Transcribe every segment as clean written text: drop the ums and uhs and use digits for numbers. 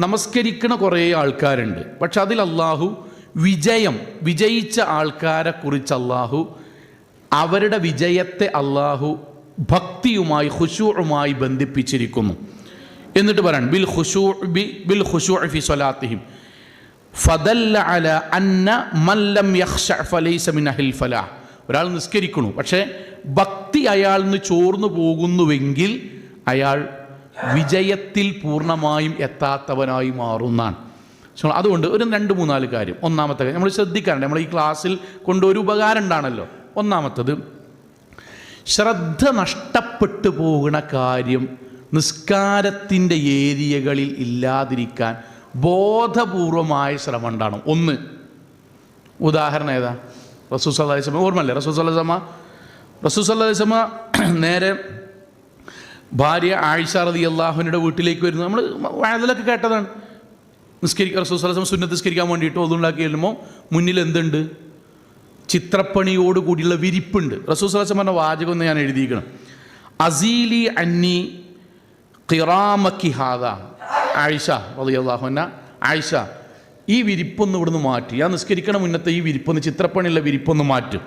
നമസ്കരിക്കണ കുറേ ആൾക്കാരുണ്ട്. പക്ഷെ അതിൽ അള്ളാഹു വിജയിച്ച ആൾക്കാരെ കുറിച്ച് അള്ളാഹു അവരുടെ വിജയത്തെ അള്ളാഹു ഭക്തിയുമായി ഖുശൂഉമായി ബന്ധിപ്പിച്ചിരിക്കുന്നു. എന്നിട്ട് പറയണം ബിൽ ഖുശൂഇ ഫി സ്വലാത്തിഹിം ഫദല്ല അല അന്ന മൻ ലം യഖ്ശഅ ഫലൈസ മിൻ അഹ്ലിൽ ഫലാഹ്. ഒരാൾ നിസ്കരിക്കുന്നു, പക്ഷേ ഭക്തി അയാളിൽ നിന്ന് ചോർന്നു പോകുന്നുവെങ്കിൽ അയാൾ വിജയത്തിൽ പൂർണ്ണമായും എത്താത്തവനായി മാറുന്നതാണ്. അതുകൊണ്ട് ഒരു 2-3-4 കാര്യം. ഒന്നാമത്തെ കാര്യം നമ്മൾ ശ്രദ്ധിക്കാറുണ്ട്, നമ്മൾ ഈ ക്ലാസ്സിൽ കൊണ്ടൊരു ഉപകാരം ഉണ്ടാണല്ലോ. ഒന്നാമത്തത്, ശ്രദ്ധ നഷ്ടപ്പെട്ടു പോകുന്ന കാര്യം നിസ്കാരത്തിൻ്റെ ഏരിയകളിൽ ഇല്ലാതിരിക്കാൻ ബോധപൂർവമായ ശ്രമം ഉണ്ടാകണം. ഒന്ന് ഉദാഹരണം ഏതാ? റസൂൽ സല്ലല്ലാഹു അലൈഹി വസല്ലം ഓർമ്മല്ലേ? റസൂൽ സല്ലല്ലാഹു അലൈഹി വസല്ലം നേരെ ഭാര്യ ആയിഷ റളിയല്ലാഹു അൻഹയുടെ വീട്ടിലേക്ക് വരുന്നു. നമ്മൾ വഅദിലൊക്കെ കേട്ടതാണ്. റസൂൽ സല്ലല്ലാഹു അലൈഹി വസല്ലം സുന്നത്ത് നിസ്കരിക്കാൻ വേണ്ടിയിട്ട് ഒന്നുണ്ടാക്കി ചെല്ലുമ്പോൾ മുന്നിൽ എന്തുണ്ട്? ചിത്രപ്പണിയോട് കൂടിയുള്ള വിരിപ്പുണ്ട്. റസൂൽ സല്ലല്ലാഹു അലൈഹി വസല്ലം പറഞ്ഞ വാചകം ഒന്ന് ഞാൻ എഴുതിയിരിക്കണം. അസീലി അന്നി ഖിറാമക്കി ഹാദാ. ആയിഷ റളിയല്ലാഹു അൻഹ, ആയിഷ ഈ വിരിപ്പൊന്ന് ഇവിടുന്ന് മാറ്റി, ഞാൻ നിസ്കരിക്കണ മുന്നത്തെ ഈ വിരിപ്പൊന്ന്, ചിത്രപ്പണിയുള്ള വിരിപ്പൊന്ന് മാറ്റും.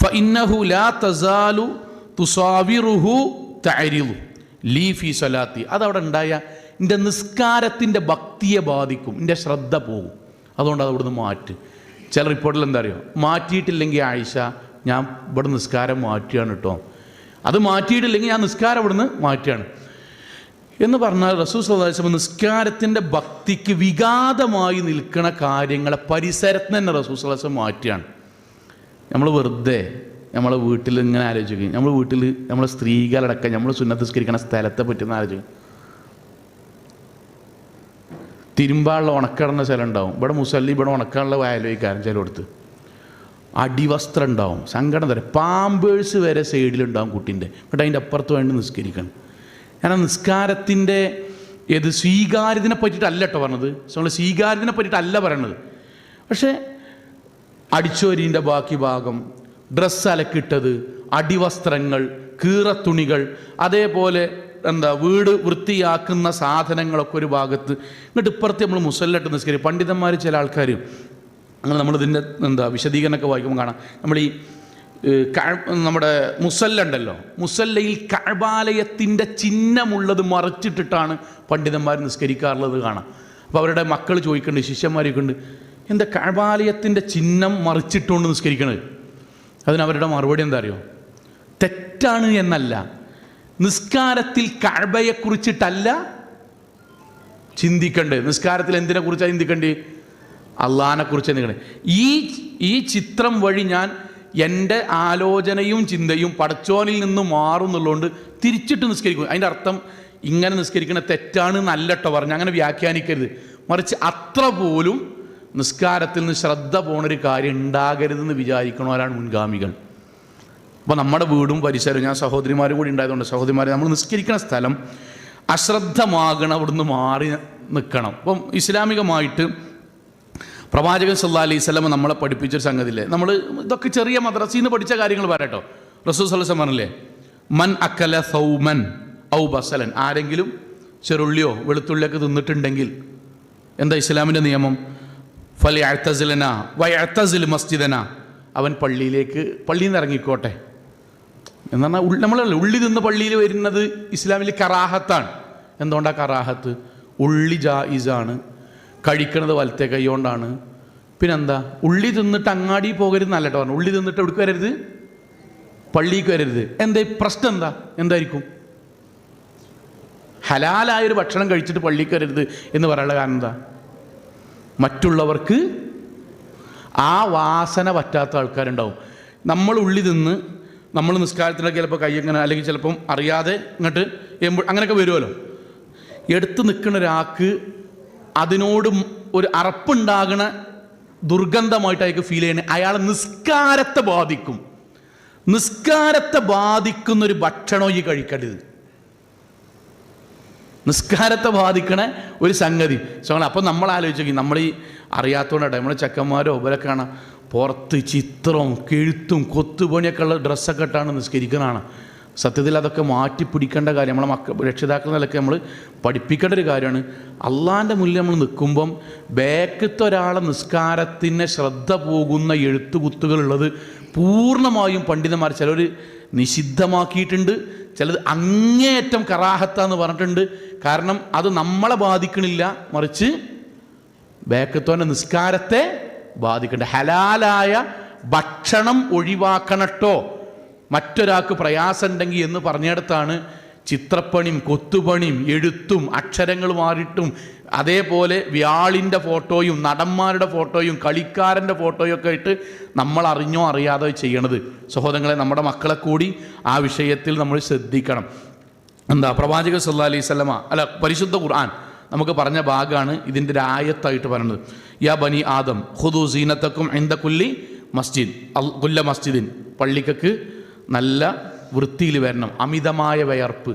ഫഇന്നഹു ലാ തസാലു തുസാവിറുഹു തഅരിദു ലീ ഫീ സ്വലാത്തി. അതവിടെ ഉണ്ടായ എൻ്റെ നിസ്കാരത്തിൻ്റെ ഭക്തിയെ ബാധിക്കും, എൻ്റെ ശ്രദ്ധ പോകും. അതുകൊണ്ട് അത് ഇവിടുന്ന് മാറ്റ്. ചില റിപ്പോർട്ടിൽ എന്താ അറിയോ, മാറ്റിയിട്ടില്ലെങ്കിൽ ആയിഷ ഞാൻ ഇവിടെ നിസ്കാരം മാറ്റുകയാണ് കേട്ടോ, അത് മാറ്റിയിട്ടില്ലെങ്കിൽ ഞാൻ നിസ്കാരം ഇവിടുന്ന് മാറ്റുകയാണ് എന്ന് പറഞ്ഞാൽ റസൂൽ സല്ലല്ലാഹു അലൈഹി വസല്ലം നിസ്കാരത്തിൻ്റെ ഭക്തിക്ക് വിഘാതമായി നിൽക്കുന്ന കാര്യങ്ങളെ പരിസരത്ത് തന്നെ റസൂൽ സല്ലല്ലാഹു അലൈഹി വസല്ലം മാറ്റുകയാണ്. നമ്മൾ വെറുതെ നമ്മളെ വീട്ടിൽ ഇങ്ങനെ ആലോചിക്കും, നമ്മൾ വീട്ടിൽ നമ്മളെ സ്ത്രീകളടക്കം നമ്മൾ സുന്നത്ത് നിസ്കരിക്കുന്ന സ്ഥലത്തെ പറ്റുന്ന ആലോചിക്കും. തിരുമ്പാനുള്ള ഉണക്കിടന്ന സ്ഥലം ഉണ്ടാവും, ഇവിടെ മുസല്ലി, ഇവിടെ ഉണക്കാനുള്ള വയലോയിക്കാരൻ ചിലയിടത്ത് അടിവസ്ത്രം ഉണ്ടാവും. സങ്കടം തരാം, പാമ്പേഴ്സ് വരെ സൈഡിലുണ്ടാവും കുട്ടീൻ്റെ. എന്നിട്ട് അതിൻ്റെ അപ്പുറത്ത് വേണ്ടി നിസ്കരിക്കണം. കാരണം നിസ്കാരത്തിൻ്റെ സ്വീകാര്യതിനെ പറ്റിയിട്ടല്ല കേട്ടോ പറഞ്ഞത്, നമ്മൾ സ്വീകാര്യതിനെ പറ്റിയിട്ടല്ല പറയണത്. പക്ഷേ അടിച്ചോരീൻ്റെ ബാക്കി ഭാഗം, ഡ്രസ്സ് അലക്കിട്ടത്, അടിവസ്ത്രങ്ങൾ, കീറത്തുണികൾ, അതേപോലെ വീട് വൃത്തിയാക്കുന്ന സാധനങ്ങളൊക്കെ ഒരു ഭാഗത്ത്. എന്നിട്ട് ഇപ്പുറത്ത് നമ്മൾ മുസല്ലട്ട് നിസ്കരിക്കും. പണ്ഡിതന്മാർ ചില ആൾക്കാർ അങ്ങനെ നമ്മളിതിൻ്റെ വിശദീകരണമൊക്കെ വായിക്കുമ്പോൾ കാണാം, നമ്മൾ ഈ നമ്മുടെ മുസല്ല ഉണ്ടല്ലോ, മുസല്ലയിൽ കഅബാലയത്തിൻ്റെ ചിഹ്നമുള്ളത് മറച്ചിട്ടിട്ടാണ് പണ്ഡിതന്മാർ നിസ്കരിക്കാറുള്ളത് കാണാം. അപ്പോൾ അവരുടെ മക്കൾ ചോദിക്കുന്നുണ്ട്, ശിഷ്യന്മാരൊക്കെ ഉണ്ട്, എന്താ കഅബാലയത്തിൻ്റെ ചിഹ്നം മറിച്ചിട്ടുകൊണ്ട് നിസ്കരിക്കണത്? അതിനവരുടെ മറുപടി എന്താ അറിയോ? തെറ്റാണ് എന്നല്ല, നിസ്കാരത്തിൽ കഅബയെക്കുറിച്ചിട്ടല്ല ചിന്തിക്കണ്ടേ. നിസ്കാരത്തിൽ എന്തിനെ കുറിച്ചാണ് ചിന്തിക്കണ്ടേ? അള്ളാഹിനെ കുറിച്ച് ചിന്തിക്കണ്ടേ. ഈ ചിത്രം വഴി ഞാൻ എൻ്റെ ആലോചനയും ചിന്തയും പടച്ചോനിൽ നിന്ന് മാറുന്നുള്ളതുകൊണ്ട് തിരിച്ചിട്ട് നിസ്കരിക്കും. അതിൻ്റെ അർത്ഥം ഇങ്ങനെ നിസ്കരിക്കണ തെറ്റാണ് എന്നല്ലട്ടോ പറഞ്ഞ് അങ്ങനെ വ്യാഖ്യാനിക്കരുത്. മറിച്ച് അത്ര പോലും നിസ്കാരത്തിൽ നിന്ന് ശ്രദ്ധ പോണൊരു കാര്യം ഉണ്ടാകരുതെന്ന് വിചാരിക്കണവരാണ് മുൻഗാമികൾ. അപ്പോൾ നമ്മുടെ വീടും പരിസരവും, ഞാൻ സഹോദരിമാരും കൂടി ഉണ്ടായതുകൊണ്ട് സഹോദരിമാരെ, നമ്മൾ നിസ്കരിക്കുന്ന സ്ഥലം അശ്രദ്ധമാകണം, അവിടുന്ന് മാറി നിൽക്കണം. അപ്പം ഇസ്ലാമികമായിട്ട് പ്രവാചകൻ സല്ലല്ലാഹു അലൈഹി വസല്ലം നമ്മളെ പഠിപ്പിച്ചൊരു സംഗതിയില്ലേ, നമ്മൾ ഇതൊക്കെ ചെറിയ മദ്രസയിൽ നിന്ന് പഠിച്ച കാര്യങ്ങൾ പറയട്ടോ. റസൂൽ സല്ലല്ലാഹു അലൈഹി വസല്ലം പറഞ്ഞില്ലേ, മൻ അക്കല സൗമൻ ഔ ബസലൻ, ആരെങ്കിലും ചെറുള്ളിയോ വെളുത്തുള്ളിയൊക്കെ തിന്നിട്ടുണ്ടെങ്കിൽ എന്താ ഇസ്ലാമിൻ്റെ നിയമം? ഫലിയഅ്തസിലന വയഅ്തസിൽ മസ്ജിദന, അവൻ പള്ളിയിൽ നിന്ന് ഇറങ്ങിക്കോട്ടെ എന്ന് പറഞ്ഞാൽ നമ്മളല്ല ഉള്ളി തിന്ന് പള്ളിയിൽ വരുന്നത് ഇസ്ലാമിൽ കറാഹത്താണ്. എന്തുകൊണ്ടാണ് കറാഹത്ത്? ഉള്ളി ജായിസാണ്, കഴിക്കണത് വലത്തെ കൈ കൊണ്ടാണ്. പിന്നെന്താ, ഉള്ളി തിന്നിട്ട് അങ്ങാടി പോകരുതെന്നല്ല കേട്ടോ പറഞ്ഞു. ഉള്ളി തിന്നിട്ട് എവിടേക്ക് വരരുത്? പള്ളിക്ക് വരരുത്. എന്താ പ്രശ്നം? എന്തായിരിക്കും? ഹലാലായൊരു ഭക്ഷണം കഴിച്ചിട്ട് പള്ളിക്ക് വരരുത് എന്ന് പറയാനുള്ള കാരണം എന്താ? മറ്റുള്ളവർക്ക് ആ വാസന പറ്റാത്ത ആൾക്കാരുണ്ടാവും. നമ്മൾ ഉള്ളി തിന്ന് നമ്മൾ നിസ്കാരത്തിലൊക്കെ ചിലപ്പോൾ കൈ ഇങ്ങനെ, അല്ലെങ്കിൽ ചിലപ്പം അറിയാതെ ഇങ്ങോട്ട് അങ്ങനെയൊക്കെ വരുമല്ലോ. എടുത്ത് നിൽക്കുന്ന ഒരാൾക്ക് അതിനോട് ഒരു അറപ്പുണ്ടാകണ ദുർഗന്ധമായിട്ട് അയാൾക്ക് ഫീൽ ചെയ്യണേ, അയാളെ നിസ്കാരത്തെ ബാധിക്കും. നിസ്കാരത്തെ ബാധിക്കുന്നൊരു ഭക്ഷണം ഈ കഴിക്കരുത്. നിസ്കാരത്തെ ബാധിക്കണ ഒരു സംഗതി. അപ്പം നമ്മൾ ആലോചിക്കും, നമ്മൾ ഈ അറിയാത്തതുകൊണ്ടാണ് നമ്മളെ ചെക്കന്മാരോ ഇവരൊക്കെ കാണാം പുറത്ത് ചിത്രവും കെഴുത്തും കൊത്തുപണിയൊക്കെ ഉള്ള ഡ്രസ്സൊക്കെ ഇട്ടാണ് നിസ്കരിക്കുന്നതാണ്. സത്യത്തിൽ അതൊക്കെ മാറ്റിപ്പിടിക്കേണ്ട കാര്യം നമ്മളെ രക്ഷിതാക്കൾ നിലയ്ക്ക് നമ്മൾ പഠിപ്പിക്കേണ്ട ഒരു കാര്യമാണ്. അള്ളാൻ്റെ മുന്നിൽ നമ്മൾ നിൽക്കുമ്പം ബാക്കത്തെ ഒരാളെ നിസ്കാരത്തിന് ശ്രദ്ധ പോകുന്ന എഴുത്തുകുത്തുകളുള്ളത് പൂർണ്ണമായും പണ്ഡിതന്മാർ ചിലർ നിഷിദ്ധമാക്കിയിട്ടുണ്ട്, ചിലത് അങ്ങേയറ്റം കറാഹത്താന്ന് പറഞ്ഞിട്ടുണ്ട്. കാരണം അത് നമ്മളെ ബാധിക്കണില്ല, മറിച്ച് ബാക്കത്തോൻ്റെ നിസ്കാരത്തെ ബാധിക്കണ്ട. ഹലാലായ ഭക്ഷണം ഒഴിവാക്കണട്ടോ മറ്റൊരാൾക്ക് പ്രയാസമുണ്ടെങ്കിൽ എന്ന് പറഞ്ഞിടത്താണ് ചിത്രപ്പണിയും കൊത്തുപണിയും എഴുത്തും അക്ഷരങ്ങൾ മാറിയിട്ടും അതേപോലെ വ്യാളിൻ്റെ ഫോട്ടോയും നടന്മാരുടെ ഫോട്ടോയും കളിക്കാരൻ്റെ ഫോട്ടോയും ഒക്കെ ആയിട്ട് നമ്മൾ അറിഞ്ഞോ അറിയാതെ ചെയ്യണത്. സഹോദരങ്ങളെ, നമ്മുടെ മക്കളെ കൂടി ആ വിഷയത്തിൽ നമ്മൾ ശ്രദ്ധിക്കണം. പ്രവാചകൻ സല്ലല്ലാഹു അലൈഹി വസല്ലമ പരിശുദ്ധ ഖുർആൻ നമുക്ക് പറഞ്ഞ ഭാഗമാണ് ഇതിൻ്റെ ഒരു ആയത്തായിട്ട് പറയുന്നത്. യാ ബനി ആദം ഖുദൂ സീനത്തക്കും ഇൻദ കുല്ലി മസ്ജിദ്, കുല്ല മസ്ജിദിൻ, പള്ളിക്കക്ക് നല്ല വൃത്തിയിൽ വരണം, അമിതമായ വയർപ്പ്,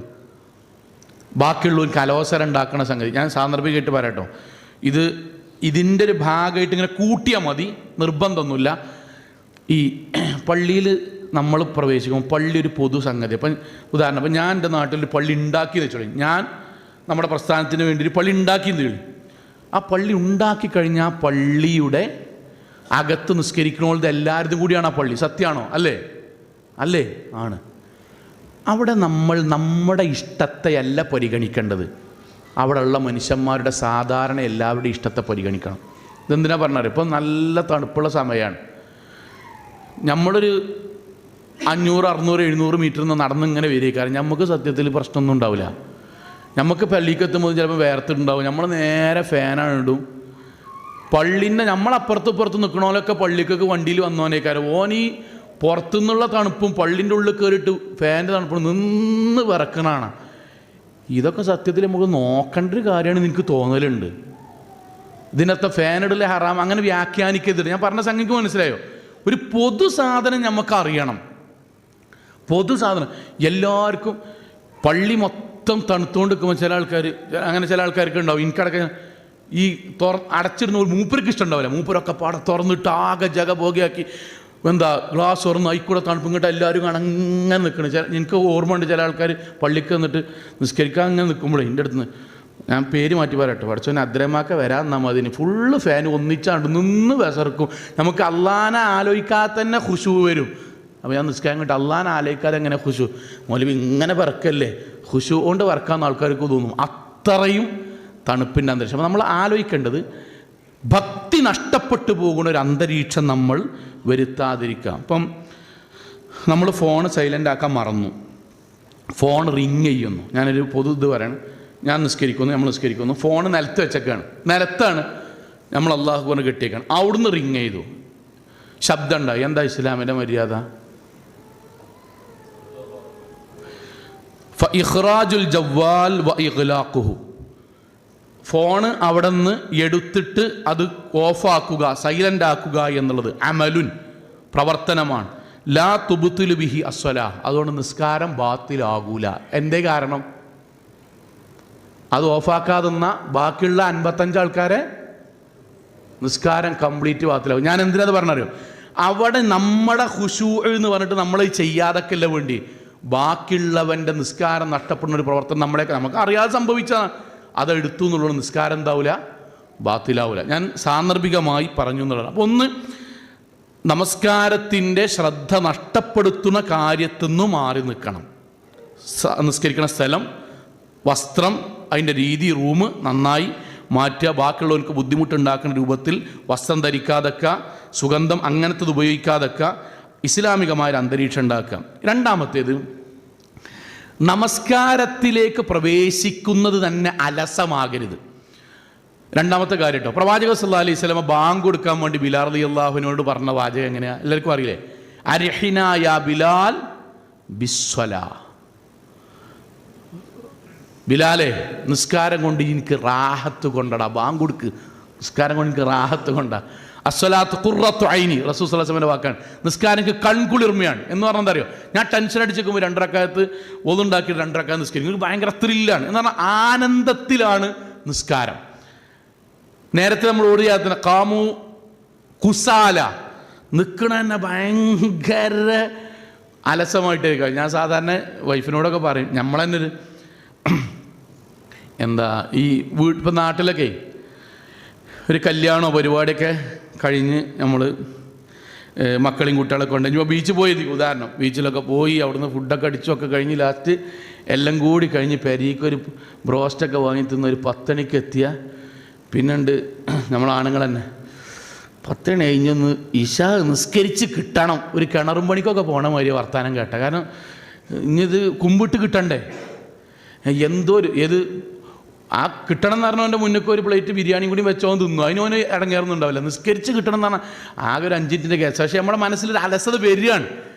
ബാക്കിയുള്ളവർക്ക് അലോസരം ഉണ്ടാക്കുന്ന സംഗതി. ഞാൻ സാന്ദർഭികമായിട്ട് പറയട്ടോ, ഇതിൻ്റെ ഒരു ഭാഗമായിട്ട് ഇങ്ങനെ കൂട്ടിയാൽ മതി, നിർബന്ധമൊന്നുമില്ല. ഈ പള്ളിയിൽ നമ്മൾ പ്രവേശിക്കുമ്പോൾ പള്ളി ഒരു പൊതു സംഗതി. അപ്പം ഉദാഹരണം, അപ്പം ഞാൻ എൻ്റെ നാട്ടിലൊരു പള്ളി ഉണ്ടാക്കിയെന്ന് വെച്ചോളി, ഞാൻ നമ്മുടെ പ്രസ്ഥാനത്തിന് വേണ്ടി ഒരു പള്ളി ഉണ്ടാക്കിയെന്ന് ചോളി. ആ പള്ളി ഉണ്ടാക്കി കഴിഞ്ഞാൽ ആ പള്ളിയുടെ അകത്ത് നിസ്കരിക്കണോളത് എല്ലാവരും കൂടിയാണ് ആ പള്ളി. സത്യമാണോ? അല്ലേ? ആണ്. അവിടെ നമ്മൾ നമ്മുടെ ഇഷ്ടത്തെ അല്ല പരിഗണിക്കേണ്ടത്, അവിടെയുള്ള മനുഷ്യന്മാരുടെ സാധാരണ എല്ലാവരുടെയും ഇഷ്ടത്തെ പരിഗണിക്കണം. ഇതെന്തിനാ പറഞ്ഞാൽ ഇപ്പം നല്ല തണുപ്പുള്ള സമയമാണ്. നമ്മളൊരു 500, 600, 700 മീറ്റർ നിന്ന് നടന്നിങ്ങനെ വരികയാണ്. നമുക്ക് സത്യത്തിൽ പ്രശ്നമൊന്നും ഉണ്ടാവില്ല. നമുക്ക് പള്ളിക്ക് എത്തുമ്പോൾ ചിലപ്പോൾ വേർത്തിട്ടുണ്ടാവും. നമ്മൾ നേരെ ഫാനാണ് ഇടും. പള്ളിൻ്റെ നമ്മളപ്പുറത്തും ഇപ്പുറത്ത് നിൽക്കണോലൊക്കെ പള്ളിക്കൊക്കെ വണ്ടിയിൽ വന്നോനേക്കാരം ഓനീ പുറത്തുനിന്നുള്ള തണുപ്പും പള്ളിൻ്റെ ഉള്ളിൽ കയറിയിട്ട് ഫാൻ്റെ തണുപ്പും നിന്ന് വിറക്കണാണ്. ഇതൊക്കെ സത്യത്തിൽ നമുക്ക് നോക്കേണ്ട ഒരു കാര്യമാണ് എനിക്ക് തോന്നലുണ്ട്. ഇതിനകത്ത് ഫാനിടൽ ഹറാം അങ്ങനെ വ്യാഖ്യാനിക്കരുത്. ഞാൻ പറഞ്ഞ സംഗതിക്ക് മനസ്സിലായോ? ഒരു പൊതു സാധനം നമുക്ക് അറിയണം. പൊതു സാധനം എല്ലാവർക്കും പള്ളി മൊത്തം തണുത്തുകൊണ്ട് നിൽക്കുമ്പോൾ ചില ആൾക്കാർക്ക് ഉണ്ടാവും. എനിക്കടക്ക ഈ അടച്ചിടുന്ന ഒരു മൂപ്പർക്ക് ഇഷ്ടമുണ്ടാവില്ല. മൂപ്പരൊക്കെ പാടെ തുറന്നിട്ട് ആകെ ജഗ പോകയാക്കി ഗ്ലാസ് തുറന്ന് ആയിക്കൂടെ തണുപ്പ് ഇങ്ങോട്ട് എല്ലാവരും അങ്ങനെ നിൽക്കണം. എനിക്ക് ഓർമ്മ ഉണ്ട് ചില ആൾക്കാർ പള്ളിക്ക് വന്നിട്ട് നിസ്കരിക്കാൻ അങ്ങനെ നിൽക്കുമ്പോഴേ എൻ്റെ അടുത്ത് ഞാൻ പേര് മാറ്റി പറയട്ടെ, പഠിച്ചവന് അദ്രമാക്ക വരാൻ നമ്മതിന് ഫുള്ള് ഫാൻ ഒന്നിച്ചാണ്ട് നിന്ന് വിസർക്കും. നമുക്ക് അള്ളാനെ ആലോചിക്കാതെ തന്നെ ഖുശൂ വരും. അപ്പോൾ ഞാൻ നിസ്കാരം കിട്ടും അള്ളാനെ ആലോചിക്കാതെ എങ്ങനെ ഖുശൂ? മൗലവി ഇങ്ങനെ വിറക്കല്ലേ, ഖുശൂ കൊണ്ട് വിറക്കാമെന്ന് ആൾക്കാർക്ക് തോന്നും. അത്രയും തണുപ്പിൻ്റെ അന്തരീക്ഷം. അപ്പോൾ നമ്മൾ ആലോചിക്കേണ്ടത് ഭക്തി നഷ്ടപ്പെട്ടു പോകുന്ന ഒരു അന്തരീക്ഷം നമ്മൾ വരുത്താതിരിക്കാം. അപ്പം നമ്മൾ ഫോൺ സൈലൻ്റ് ആക്കാൻ മറന്നു, ഫോൺ റിങ് ചെയ്യുന്നു. ഞാനൊരു ഇത് പറയണം, ഞാൻ നിസ്കരിക്കുന്നു, നമ്മൾ നിസ്കരിക്കുന്നു, ഫോൺ നിലത്ത് വെച്ചേക്കാണ്, നിലത്താണ് നമ്മൾ അള്ളാഹുവിനെ കെട്ടിയേക്കാണ്, അവിടുന്ന് റിങ് ചെയ്തു, ശബ്ദം ഉണ്ടായി. എന്താ ഇസ്ലാമിൻ്റെ മര്യാദ? ഇഖ്റാജുൽ ജവ്വാൽ വ ഇഗ്ലാഖുഹു, ഫോണ് അവിടെ നിന്ന് എടുത്തിട്ട് അത് ഓഫാക്കുക, സൈലൻ്റ് ആക്കുക എന്നുള്ളത് അമലുൻ, പ്രവർത്തനമാണ്. ലാ തുബ്തിലു ബിഹി അസ്വലാ, അതുകൊണ്ട് നിസ്കാരം ബാത്തിലാകൂല. എന്തേ കാരണം? അത് ഓഫാക്കാതെ നിന്നാൽ ബാക്കിയുള്ള 55 ആൾക്കാരെ നിസ്കാരം കംപ്ലീറ്റ് ബാത്തിലാവും. ഞാൻ എന്തിനത് പറഞ്ഞറിയോ? അവിടെ നമ്മുടെ ഖുശൂ എന്ന് പറഞ്ഞിട്ട് നമ്മൾ ചെയ്യാതൊക്കെയല്ല വേണ്ടി ബാക്കിയുള്ളവൻ്റെ നിസ്കാരം നഷ്ടപ്പെടുന്ന ഒരു പ്രവർത്തനം നമുക്ക് അറിയാതെ സംഭവിച്ചതാണ്. അതെടുത്തു എന്നുള്ളത് നിസ്കാരം എന്താവില്ല, ബാത്തിലാവില്ല. ഞാൻ സാന്ദർഭികമായി പറഞ്ഞു എന്നുള്ളതാണ്. അപ്പോൾ ഒന്ന്, നമസ്കാരത്തിൻ്റെ ശ്രദ്ധ നഷ്ടപ്പെടുത്തുന്ന കാര്യത്തിൽ നിന്ന് മാറി നിൽക്കണം. നിസ്കരിക്കുന്ന സ്ഥലം, വസ്ത്രം, അതിൻ്റെ രീതി, റൂം നന്നായി മാറ്റുക. ബാക്കിയുള്ളവർക്ക് ബുദ്ധിമുട്ടുണ്ടാക്കുന്ന രൂപത്തിൽ വസ്ത്രം ധരിക്കാതൊക്കെ, സുഗന്ധം അങ്ങനത്തത് ഉപയോഗിക്കാതൊക്കെ ഇസ്ലാമികമായൊരു അന്തരീക്ഷം ഉണ്ടാക്കുക. രണ്ടാമത്തേത്, നമസ്കാരത്തിലേക്ക് പ്രവേശിക്കുന്നത് തന്നെ അലസമാകരുത്. രണ്ടാമത്തെ കാര്യം കേട്ടോ, പ്രവാചകൻ സല്ലല്ലാഹു അലൈഹി വസല്ലം ബാങ്ക് കൊടുക്കാൻ വേണ്ടി ബിലാൽ റളിയല്ലാഹുവിനോട് പറഞ്ഞ വാചകം എങ്ങനെയാ? എല്ലാവർക്കും അറിയില്ലേ? അർഹിനാ യാ ബിലാൽ ബിസ്സലാ, ബിലാലെ നിസ്കാരം കൊണ്ട് എനിക്ക് റാഹത്ത് കൊണ്ടടാ, ബാങ്ക് കൊടുക്ക്, നിസ്കാരം കൊണ്ട് എനിക്ക് റാഹത്ത് കൊണ്ടാ. അസ്വലാത്ത് ഖുർറത്തു ഐനി, റസൂൽ സ്വല്ലല്ലാഹു അലൈഹി വസല്ലം വാക്കാണ്. നിസ്കാരം എനിക്ക് കൺകുളിർമയാണ് എന്ന് പറഞ്ഞാൽ എന്താ അറിയോ? ഞാൻ ടെൻഷൻ അടിച്ചേക്കുമ്പോൾ 2 റക്അത്ത് ഒന്നുണ്ടാക്കിയിട്ട് 2 റക്അത്ത് നിസ്കരിക്കും, എനിക്ക് ഭയങ്കര ത്രില്ലാണ് എന്ന് പറഞ്ഞാൽ ആനന്ദത്തിലാണ് നിസ്കാരം. നേരത്തെ നമ്മൾ ഓടിയാത്തിന് കാമു കുസാല, നിൽക്കണ തന്നെ ഭയങ്കര അലസമായിട്ട് കഴിക്കുക. ഞാൻ സാധാരണ വൈഫിനോടൊക്കെ പറയും, നമ്മൾ തന്നെ ഒരു എന്താ ഈ ഇപ്പം നാട്ടിലൊക്കെ ഒരു കല്യാണമോ പരിപാടിയൊക്കെ കഴിഞ്ഞ് നമ്മൾ മക്കളെയും കുട്ടികളൊക്കെ കൊണ്ട് ഇപ്പോൾ ബീച്ചിൽ പോയി, ഉദാഹരണം ബീച്ചിലൊക്കെ പോയി അവിടുന്ന് ഫുഡൊക്കെ അടിച്ചൊക്കെ കഴിഞ്ഞ് ലാസ്റ്റ് എല്ലാം കൂടി കഴിഞ്ഞ് പെരീക്കൊരു ബ്രോസ്റ്റൊക്കെ വാങ്ങി തിന്ന് ഒരു 10 മണിക്ക് എത്തിയ പിന്നുണ്ട് നമ്മളാണുങ്ങൾ തന്നെ 10 മണി കഴിഞ്ഞൊന്ന് ഇശാ നിസ്കരിച്ച് കിട്ടണം. ഒരു കിണറും പണിക്കൊക്കെ പോകണ മാതിരി വർത്താനം കേട്ട. കാരണം ഇനിയത് കുമ്പിട്ട് കിട്ടണ്ടേ, എന്തോ ഒരു ഏത് ആ കിട്ടണം എന്ന് പറഞ്ഞവൻ്റെ മുന്നേക്ക് ഒരു പ്ലേറ്റ് ബിരിയാണിയും കൂടി വെച്ചോന്ന് തിന്നു, അതിനോന് ഇടങ്ങേറുന്നുണ്ടാവില്ല. നിസ്കരിച്ച് കിട്ടണം എന്ന് പറഞ്ഞാൽ ആകെ ഒരു 5 മിനിറ്റിൻ്റെ കേസ്. പക്ഷേ നമ്മുടെ മനസ്സിലൊരു അലസത വരികയാണ്,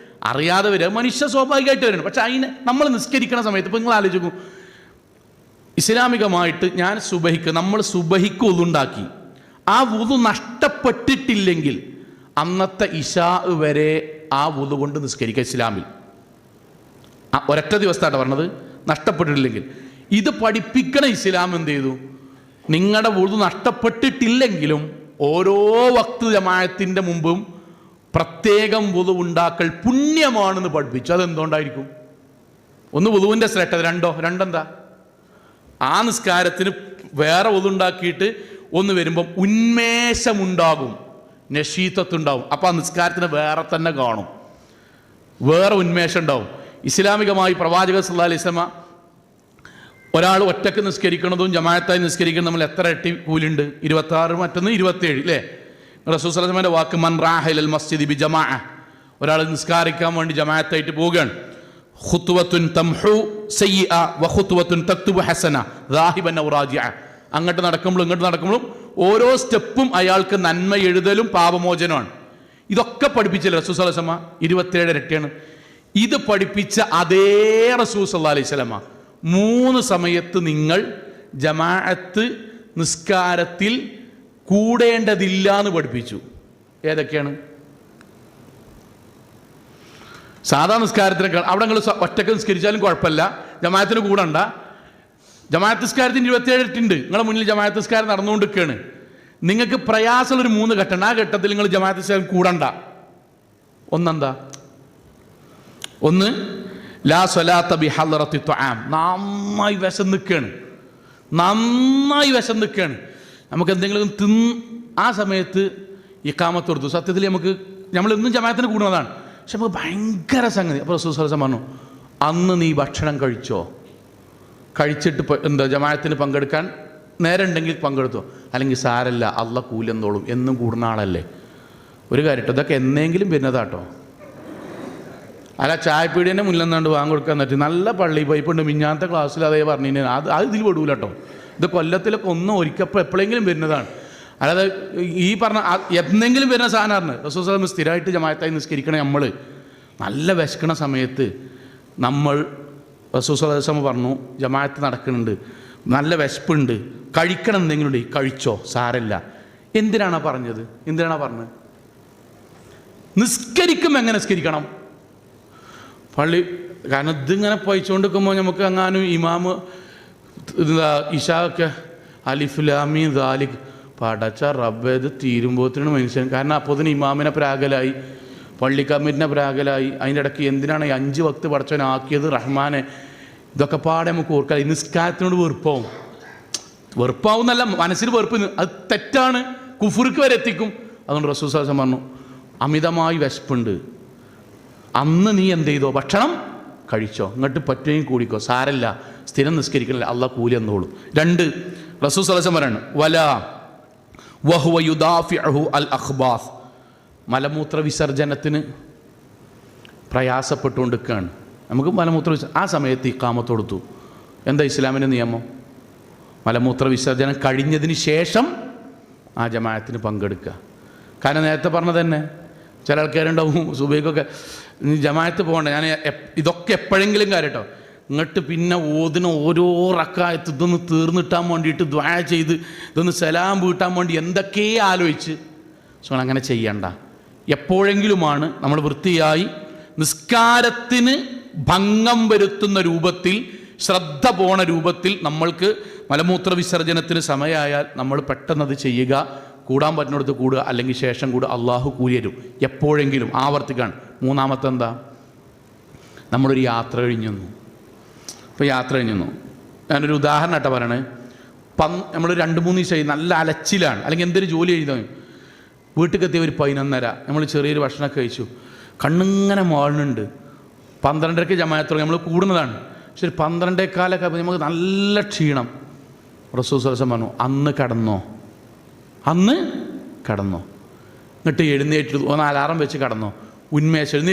അറിയാതെ വരിക. മനുഷ്യ സ്വാഭാവികമായിട്ട് വരണം. പക്ഷെ അതിന് നമ്മൾ നിസ്കരിക്കണ സമയത്ത് ഇപ്പോൾ നിങ്ങൾ ആലോചിക്കും, ഇസ്ലാമികമായിട്ട് ഞാൻ നമ്മൾ സുബഹിക്ക് ഉളുണ്ടാക്കി, ആ വുളു നഷ്ടപ്പെട്ടിട്ടില്ലെങ്കിൽ അന്നത്തെ ഇശാ വരെ ആ വുളു കൊണ്ട് നിസ്കരിക്കുക. ഇസ്ലാമിൽ ഒരൊറ്റ ദിവസത്തായിട്ട് പറഞ്ഞത്, നഷ്ടപ്പെട്ടിട്ടില്ലെങ്കിൽ. ഇത് പഠിപ്പിക്കണ ഇസ്ലാം എന്ത് ചെയ്തു, നിങ്ങളുടെ വുളു നഷ്ടപ്പെട്ടിട്ടില്ലെങ്കിലും ഓരോ വക്ത് ജമാഅത്തിൻ്റെ മുമ്പും പ്രത്യേകം വുളു ഉണ്ടാക്കൽ പുണ്യമാണെന്ന് പഠിപ്പിച്ചു. അതെന്തുകൊണ്ടായിരിക്കും? ഒന്ന് വുളുവിൻ്റെ ശ്രേഷ്ഠത, രണ്ടെന്താ, ആ നിസ്കാരത്തിന് വേറെ വുളു ഉണ്ടാക്കിയിട്ട് ഒന്ന് വരുമ്പം ഉന്മേഷമുണ്ടാകും, നശീത്തത്തുണ്ടാവും. അപ്പോൾ ആ നിസ്കാരത്തിന് വേറെ തന്നെ കാണും, വേറെ ഉന്മേഷം ഉണ്ടാവും. ഇസ്ലാമികമായി പ്രവാചകൻ സല്ലല്ലാഹു അലൈഹി വസല്ലം ഒരാൾ ഒറ്റക്ക് നിസ്കരിക്കുന്നതും ജമാഅത്തായി നിസ്കരിക്കുന്നതും നമ്മൾ എത്ര ഇരട്ടി കൂലുണ്ട്? 26, മറ്റൊന്ന് 27 അല്ലേ? റസൂൽ സല്ലല്ലാഹു അലൈഹി വസല്ലമയുടെ വാക്ക്, മൻ റാഹ ഇലൽ മസ്ജിദി ബി ജമാഅ, ഒരാൾ നിസ്കാരിക്കാൻ വേണ്ടി ജമാഅത്തായിട്ട് പോവുകയാണ്. ഖുത്വത്തുൻ തംഹു സയ്യിഅ വ ഖുത്വത്തുൻ തക്തുബു ഹസന ദാഹിബൻ ഔ റാജിഅ. അങ്ങോട്ട് നടക്കുമ്പോഴും ഇങ്ങോട്ട് നടക്കുമ്പോഴും ഓരോ സ്റ്റെപ്പും അയാൾക്ക് നന്മ എഴുതലും പാപമോചനമാണ്. ഇതൊക്കെ പഠിപ്പിച്ചില്ല റസൂൽ സല്ലല്ലാഹു അലൈഹി വസല്ലമ. 27 ഇരട്ടിയാണ്. ഇത് പഠിപ്പിച്ച അതേ റസൂൽ സല്ലല്ലാഹു അലൈഹി വസല്ലമ 3 സമയത്ത് നിങ്ങൾ ജമാഅത്ത് നിസ്കാരത്തിൽ കൂടേണ്ടതില്ല എന്ന് പഠിപ്പിച്ചു. ഏതൊക്കെയാണ്? സാധാ നിസ്കാരത്തിനൊക്കെ അവിടെ നിങ്ങൾ ഒറ്റക്ക് നിസ്കരിച്ചാലും കുഴപ്പമില്ല, ജമാഅത്തിന് കൂടണ്ട. ജമാഅത്ത് നിസ്കാരത്തിന് 27 ഇരട്ടിയുണ്ട്. നിങ്ങളുടെ മുന്നിൽ ജമാഅത്ത് നിസ്കാരം നടന്നുകൊണ്ടിരിക്കുകയാണ്. നിങ്ങൾക്ക് പ്രയാസമുള്ളൊരു 3 ഘട്ടം, ആ ഘട്ടത്തിൽ നിങ്ങൾ ജമാഅത്ത് നിസ്കാരം കൂടണ്ട. ഒന്നെന്താ? ഒന്ന്, ലാ സ്വലാത്ത ബി ഹളറത്തി ത്വആം. നന്നായി വിശന്നിക്കുകയാണ്, നമുക്ക് എന്തെങ്കിലും ആ സമയത്ത് ഇഖാമത്ത് കൊടുത്തു. സത്യത്തിൽ നമ്മൾ എന്നും ജമാഅത്തിന് കൂടുന്നതാണ്, പക്ഷെ നമുക്ക് ഭയങ്കര സംഗതി. അപ്പോൾ റസൂൽ സല്ലല്ലാഹു അലൈഹി വസല്ലം പറഞ്ഞു, അന്ന് നീ ഭക്ഷണം കഴിച്ചിട്ട് എന്താ ജമാഅത്തിന് പങ്കെടുക്കാൻ നേരം ഉണ്ടെങ്കിൽ പങ്കെടുത്തോ, അല്ലെങ്കിൽ സാരല്ല, അള്ളാഹ് കൂലെന്നോളും, എന്നും കൂടുന്ന ആളല്ലേ. ഒരു കാര്യം, ഇതൊക്കെ എന്നെങ്കിലും വരുന്നതാട്ടോ. അല്ല ചായപ്പീടിയൻ്റെ മുന്നിലെന്നാണ്ട് വാങ്ങിക്കൊടുക്കാൻ പറ്റും. നല്ല പള്ളി പൈപ്പുണ്ട്, മിഞ്ഞാത്ത ക്ലാസ്സിൽ അതേ പറഞ്ഞു, അത് ഇതിൽ പെടൂല കേട്ടോ. ഇത് കൊല്ലത്തിലൊക്കെ ഒരിക്കപ്പോൾ എപ്പോഴെങ്കിലും വരുന്നതാണ്. അല്ലാതെ ഈ പറഞ്ഞ എന്തെങ്കിലും വരുന്ന സാധനമാണ്. റസൂൽ സല്ലല്ലാഹു അലൈഹി വസല്ലം സ്ഥിരമായിട്ട് ജമാഅത്തായി നിസ്കരിക്കണേ. നമ്മൾ നല്ല വിശക്കണ സമയത്ത് നമ്മൾ റസൂൽ സല്ലല്ലാഹു അലൈഹി വസല്ലം പറഞ്ഞു, ജമാഅത്ത് നടക്കുന്നുണ്ട്, നല്ല വിശപ്പുണ്ട്, കഴിക്കണം, എന്തെങ്കിലും ഉണ്ട് കഴിച്ചോ, സാരല്ല. എന്തിനാണ് പറഞ്ഞത്? നിസ്കരിക്കും. എങ്ങനെ നിസ്കരിക്കണം? പള്ളി, കാരണം ഇതിങ്ങനെ പോയിച്ചുകൊണ്ടിരിക്കുമ്പോൾ നമുക്ക് എങ്ങാനും ഇമാമ് ഇശാക്കെ അലിഫ് ലാം മീം ദാലിക് പടച്ച റബ്ബേ ഇത് തീരുമ്പോഴത്തേനും മനുഷ്യൻ. കാരണം അപ്പോൾ തന്നെ ഇമാമിനെ പ്രാകലായി, പള്ളി കമ്മിറ്റിനെ പ്രാകലായി. അതിൻ്റെ ഇടയ്ക്ക് എന്തിനാണ് 5 വക്ത് പടച്ചവനാക്കിയത് റഹ്മാനെ? ഇതൊക്കെ പാടെ നമുക്ക് ഓർക്കാം. നിസ്കാരത്തിനോട് വെറുപ്പാവും എന്നല്ല, മനസ്സിൽ വെറുപ്പ്. അത് തെറ്റാണ്, കുഫുർക്ക് വരെ എത്തിക്കും. അതുകൊണ്ട് റസൂൽ സല്ലല്ലാഹു അലൈഹി വസല്ലം പറഞ്ഞു, അമിതമായി വിശപ്പുണ്ട്, അന്ന് നീ എന്ത് ചെയ്തോ, ഭക്ഷണം കഴിച്ചോ, ഇങ്ങോട്ട് പറ്റുകയും കൂടിക്കോ, സാരല്ല, സ്ഥിരം നിസ്കരിക്കണില്ല, അള്ളാഹ് കൂലി എന്നോളും. 2, റസൂൽ സല്ലല്ലാഹു അലൈഹി വസല്ലം പറയാണ്, വലാ വഹുവ യുദാഫിഉഹു അൽ അഖ്ബാസ്. മലമൂത്ര വിസർജനത്തിന് പ്രയാസപ്പെട്ടുകൊണ്ടിരിക്കുകയാണ്, നമുക്ക് മലമൂത്ര ആ സമയത്ത് ഇഖാമത്ത് കൊടുത്തു. എന്താ ഇസ്ലാമിൻ്റെ നിയമം? മലമൂത്ര വിസർജനം കഴിഞ്ഞതിന് ശേഷം ആ ജമാഅത്തിന് പങ്കെടുക്കുക. കാരണം നേരത്തെ പറഞ്ഞത് തന്നെ, ചില ആൾക്കാരുണ്ടാവും സുബഹിക്കൊക്കെ ജമാഅത്ത് പോകണ്ട, ഞാൻ ഇതൊക്കെ എപ്പോഴെങ്കിലും കാര്യട്ടോ, ഇങ്ങോട്ട് പിന്നെ ഓരോ റക്അത്ത് ഇതൊന്ന് തീർന്നിട്ടാൻ വേണ്ടിയിട്ട് ദുആ ചെയ്ത് ഇതൊന്ന് സലാം വീട്ടാൻ വേണ്ടി എന്തൊക്കെ ആലോചിച്ച്. സോ അങ്ങനെ ചെയ്യണ്ട. എപ്പോഴെങ്കിലുമാണ് നമ്മൾ വൃത്തിയായി നിസ്കാരത്തിന് ഭംഗം വരുത്തുന്ന രൂപത്തിൽ, ശ്രദ്ധ പോണ രൂപത്തിൽ നമ്മൾക്ക് മലമൂത്ര വിസർജനത്തിന് സമയമായാൽ നമ്മൾ പെട്ടെന്നത് ചെയ്യുക. കൂടാൻ പറ്റുന്നിടത്ത് കൂടുക, അല്ലെങ്കിൽ ശേഷം കൂടുക. അള്ളാഹു കൂലി തരും. എപ്പോഴെങ്കിലും ആവർത്തിക്കാണ്. 3-മത്തെ എന്താ? നമ്മളൊരു യാത്ര കഴിഞ്ഞു. ഇപ്പോൾ യാത്ര കഴിഞ്ഞു, ഞാനൊരു ഉദാഹരണമായിട്ടാണ് പറയണേ. നമ്മൾ 2-3 ദിവസമായി നല്ല അലച്ചിലാണ്, അല്ലെങ്കിൽ എന്തൊരു ജോലി എഴുതാൻ വീട്ടിലെത്തിയ ഒരു 11:30 നമ്മൾ ചെറിയൊരു ഭക്ഷണമൊക്കെ കഴിച്ചു, കണ്ണിങ്ങനെ മാളുന്നുണ്ട്. 12:30 ജമാഅത്ത് നമ്മൾ കൂടുന്നതാണ്. പക്ഷെ ഒരു 12:15 ആകുമ്പോൾ നമുക്ക് നല്ല ക്ഷീണം. റസൂൽ സല്ലല്ലാഹു അലൈഹി വസല്ലം പറഞ്ഞു, അന്ന് കടന്നോ, എന്നിട്ട് എഴുന്നേറ്റ് 1 അലാറം വെച്ച് കടന്നോ,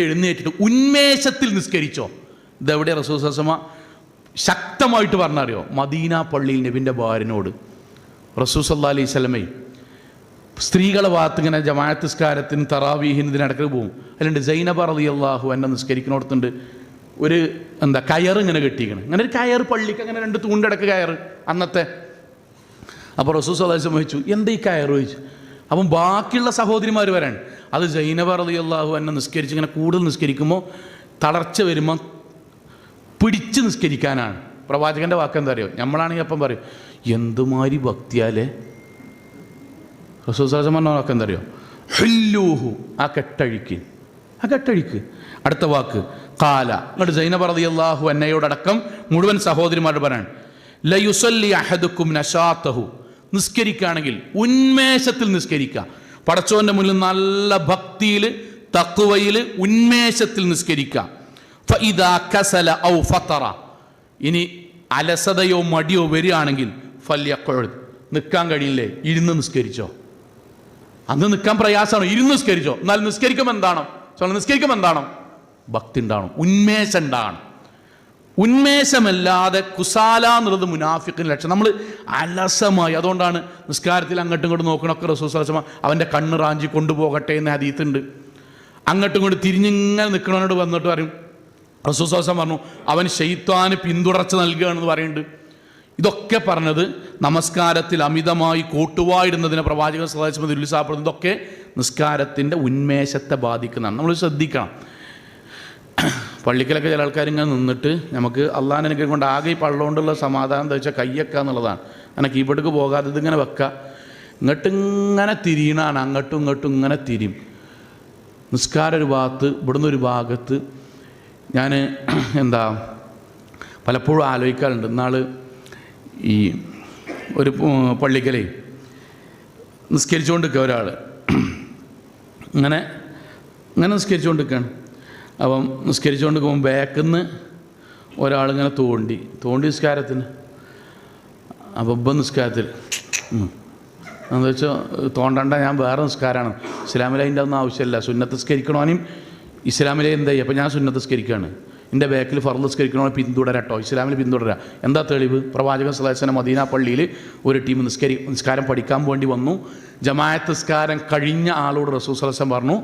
എഴുന്നേറ്റിട്ട് ഉന്മേഷത്തിൽ നിസ്കരിച്ചോ. ഇതെവിടെ റസൂൽ സല്ലല്ലാഹു അലൈഹി വസല്ലം ശക്തമായിട്ട് പറഞ്ഞറിയോ? മദീന പള്ളിയിൽ നബിൻ്റെ ഭാര്യനോട് റസൂൽ സല്ലല്ലാഹു അലൈഹി വസല്ലമേ സ്ത്രീകളെ ഭാഗത്ത് ഇങ്ങനെ ജമാഅത്ത് നിസ്കാരത്തിന് തറാവീഹിന് ഇതിനിടയ്ക്ക് പോകും. അതിലുണ്ട് സൈനബ റളിയല്ലാഹു അൻഹ നിസ്കരിക്കുന്നിടത്തുണ്ട് ഒരു കയർ ഇങ്ങനെ കെട്ടിയിരിക്കണം. അങ്ങനെ ഒരു കയർ പള്ളിക്ക് അങ്ങനെ 2 തൂണിടക്ക് കയർ അന്നത്തെ. അപ്പോൾ റസൂൽ സല്ലല്ലാഹു അലൈഹി വസല്ലം ചോദിച്ചു, എന്താ ഈ കയർ ചോദിച്ചു. അപ്പം ബാക്കിയുള്ള സഹോദരിമാർ വരാൻ, അത് സൈനബ റളിയല്ലാഹു അൻഹ നിസ്കരിച്ച് ഇങ്ങനെ കൂടുതൽ നിസ്കരിക്കുമ്പോൾ തളർച്ച വരുമ്പോൾ പിടിച്ച് നിസ്കരിക്കാനാണ്. പ്രവാചകൻ്റെ വാക്കെന്താ അറിയോ? നമ്മളാണെങ്കിൽ അപ്പം പറയും, എന്തുമാതിരി ഭക്തിയാലേ. റസൂൽ സല്ലല്ലാഹു അലൈഹി വസല്ലം പറഞ്ഞ വാക്കെന്താ അറിയോ? ഹുല്ലൂഹു, ആ കെട്ടഴിക്ക്. അടുത്ത വാക്ക് ഖാല. എന്നിട്ട് സൈനബ റളിയല്ലാഹു അൻഹയോടടക്കം മുഴുവൻ സഹോദരിമാരോട് പറയാൻ, ലയുസല്ലി അഹദുക്കും നശാതഹു, നിസ്കരിക്കുകയാണെങ്കിൽ ഉന്മേഷത്തിൽ നിസ്കരിക്കുക. പടച്ചോൻ്റെ മുന്നിൽ നല്ല ഭക്തിയിൽ തഖ്വയിൽ ഉന്മേഷത്തിൽ നിസ്കരിക്കുക. ഫഇദാ കസല ഔ ഫതറ, ഇനി അലസതയോ മടിയോ വരികയാണെങ്കിൽ ഫല്യഖുദ്, നിൽക്കാൻ കഴിയില്ലേ, ഇരുന്ന് നിസ്കരിച്ചോ. അന്ന് നിൽക്കാൻ പ്രയാസമാണോ, ഇരുന്ന് നിസ്കരിച്ചോ. എന്നാൽ നിസ്കരിക്കുമ്പോൾ എന്താണോ ഭക്തി ഉണ്ടാവണം, ഉന്മേഷം ഉണ്ടാകണം. ഉന്മേഷമല്ലാതെ കുസാല എന്നുള്ളത് മുനാഫിക്കിൻ്റെ ലക്ഷണം. നമ്മൾ അലസമായി, അതുകൊണ്ടാണ് നിസ്കാരത്തിൽ അങ്ങോട്ടും ഇങ്ങോട്ടും നോക്കണമൊക്കെ റസൂൽ സല്ലല്ലാഹു അലൈഹി വസല്ലം അവൻ്റെ കണ്ണ് റാഞ്ചി കൊണ്ടുപോകട്ടെ എന്ന് ഹദീത്തുണ്ട്. അങ്ങോട്ടും ഇങ്ങോട്ടും തിരിഞ്ഞിങ്ങനെ നിൽക്കണവനോട് വന്നിട്ട് പറയും, റസൂൽ സല്ലല്ലാഹു അലൈഹി വസല്ലം പറഞ്ഞു, അവൻ ശൈത്താന് പിന്തുടർച്ച നൽകുകയാണെന്ന് പറയുന്നുണ്ട്. ഇതൊക്കെ പറഞ്ഞത് നമസ്കാരത്തിൽ അമിതമായി കോട്ടുവായിടുന്നതിനെ പ്രവാചകൻ സല്ലല്ലാഹു അലൈഹി വസല്ലം നിരുത്സാഹപ്പെടുന്നത് ഇതൊക്കെ നിസ്കാരത്തിൻ്റെ ഉന്മേഷത്തെ ബാധിക്കുന്നതാണ്. നമ്മൾ ശ്രദ്ധിക്കണം. പള്ളിക്കലൊക്കെ ചില ആൾക്കാർ ഇങ്ങനെ നിന്നിട്ട് നമുക്ക് അള്ളാഹിനെ അനുഗ്രഹം കൊണ്ട് ആകെ ഈ പള്ളുകൊണ്ടുള്ള സമാധാനം എന്താ വെച്ചാൽ കയ്യൊക്കെ എന്നുള്ളതാണ്. അങ്ങനെ കീബോർഡിലേക്ക് പോകാതെ ഇതിങ്ങനെ വെക്കുക, ഇങ്ങോട്ടിങ്ങനെ തിരിയണാണ്, അങ്ങോട്ടും ഇങ്ങോട്ടും ഇങ്ങനെ തിരിയും. നിസ്കാരം ഒരു ഭാഗത്ത്, ഇവിടുന്ന് ഒരു ഭാഗത്ത്. ഞാൻ പലപ്പോഴും ആലോചിക്കാറുണ്ട്. ഇന്നാൾ ഈ ഒരു പള്ളിക്കലേ നിസ്കരിച്ചുകൊണ്ട് നിൽക്കുക ഒരാൾ, ഇങ്ങനെ നിസ്കരിച്ചുകൊണ്ട് നിൽക്കുകയാണ്. അപ്പം നിസ്കരിച്ചുകൊണ്ട് നിൽക്കുമ്പോൾ ബാക്കിൽ നിന്ന് ഒരാളിങ്ങനെ തോണ്ടി നിസ്കാരത്തിന്. അപ്പം നിസ്കാരത്തിൽ എന്താ വെച്ചാൽ തോണ്ടണ്ട, ഞാൻ വേറെ നിസ്കാരമാണ്, ഇസ്ലാമിലെ അതിൻ്റെ ഒന്നും ആവശ്യമില്ല, സുന്നത്ത് നിസ്കരിക്കണമെന്നും ഇസ്ലാമിലെ എന്തായി. അപ്പം ഞാൻ സുന്നത്ത് നിസ്കരിക്കുകയാണ്, എൻ്റെ ബാക്കിൽ ഫർള് നിസ്കരിക്കണോ പിന്തുടരട്ടോ, ഇസ്ലാമിൽ പിന്തുടരാം. എന്താ തെളിവ്? പ്രവാചകൻ സല്ലല്ലാഹു അലൈഹി വസല്ലം മദീന പള്ളിയിൽ ഒരു ടീം നിസ്കാരം പഠിക്കാൻ വേണ്ടി വന്നു. ജമാഅത്ത് നിസ്കാരം കഴിഞ്ഞ ആളോട് റസൂൽ സല്ലല്ലാഹു അലൈഹി വസല്ലം പറഞ്ഞു,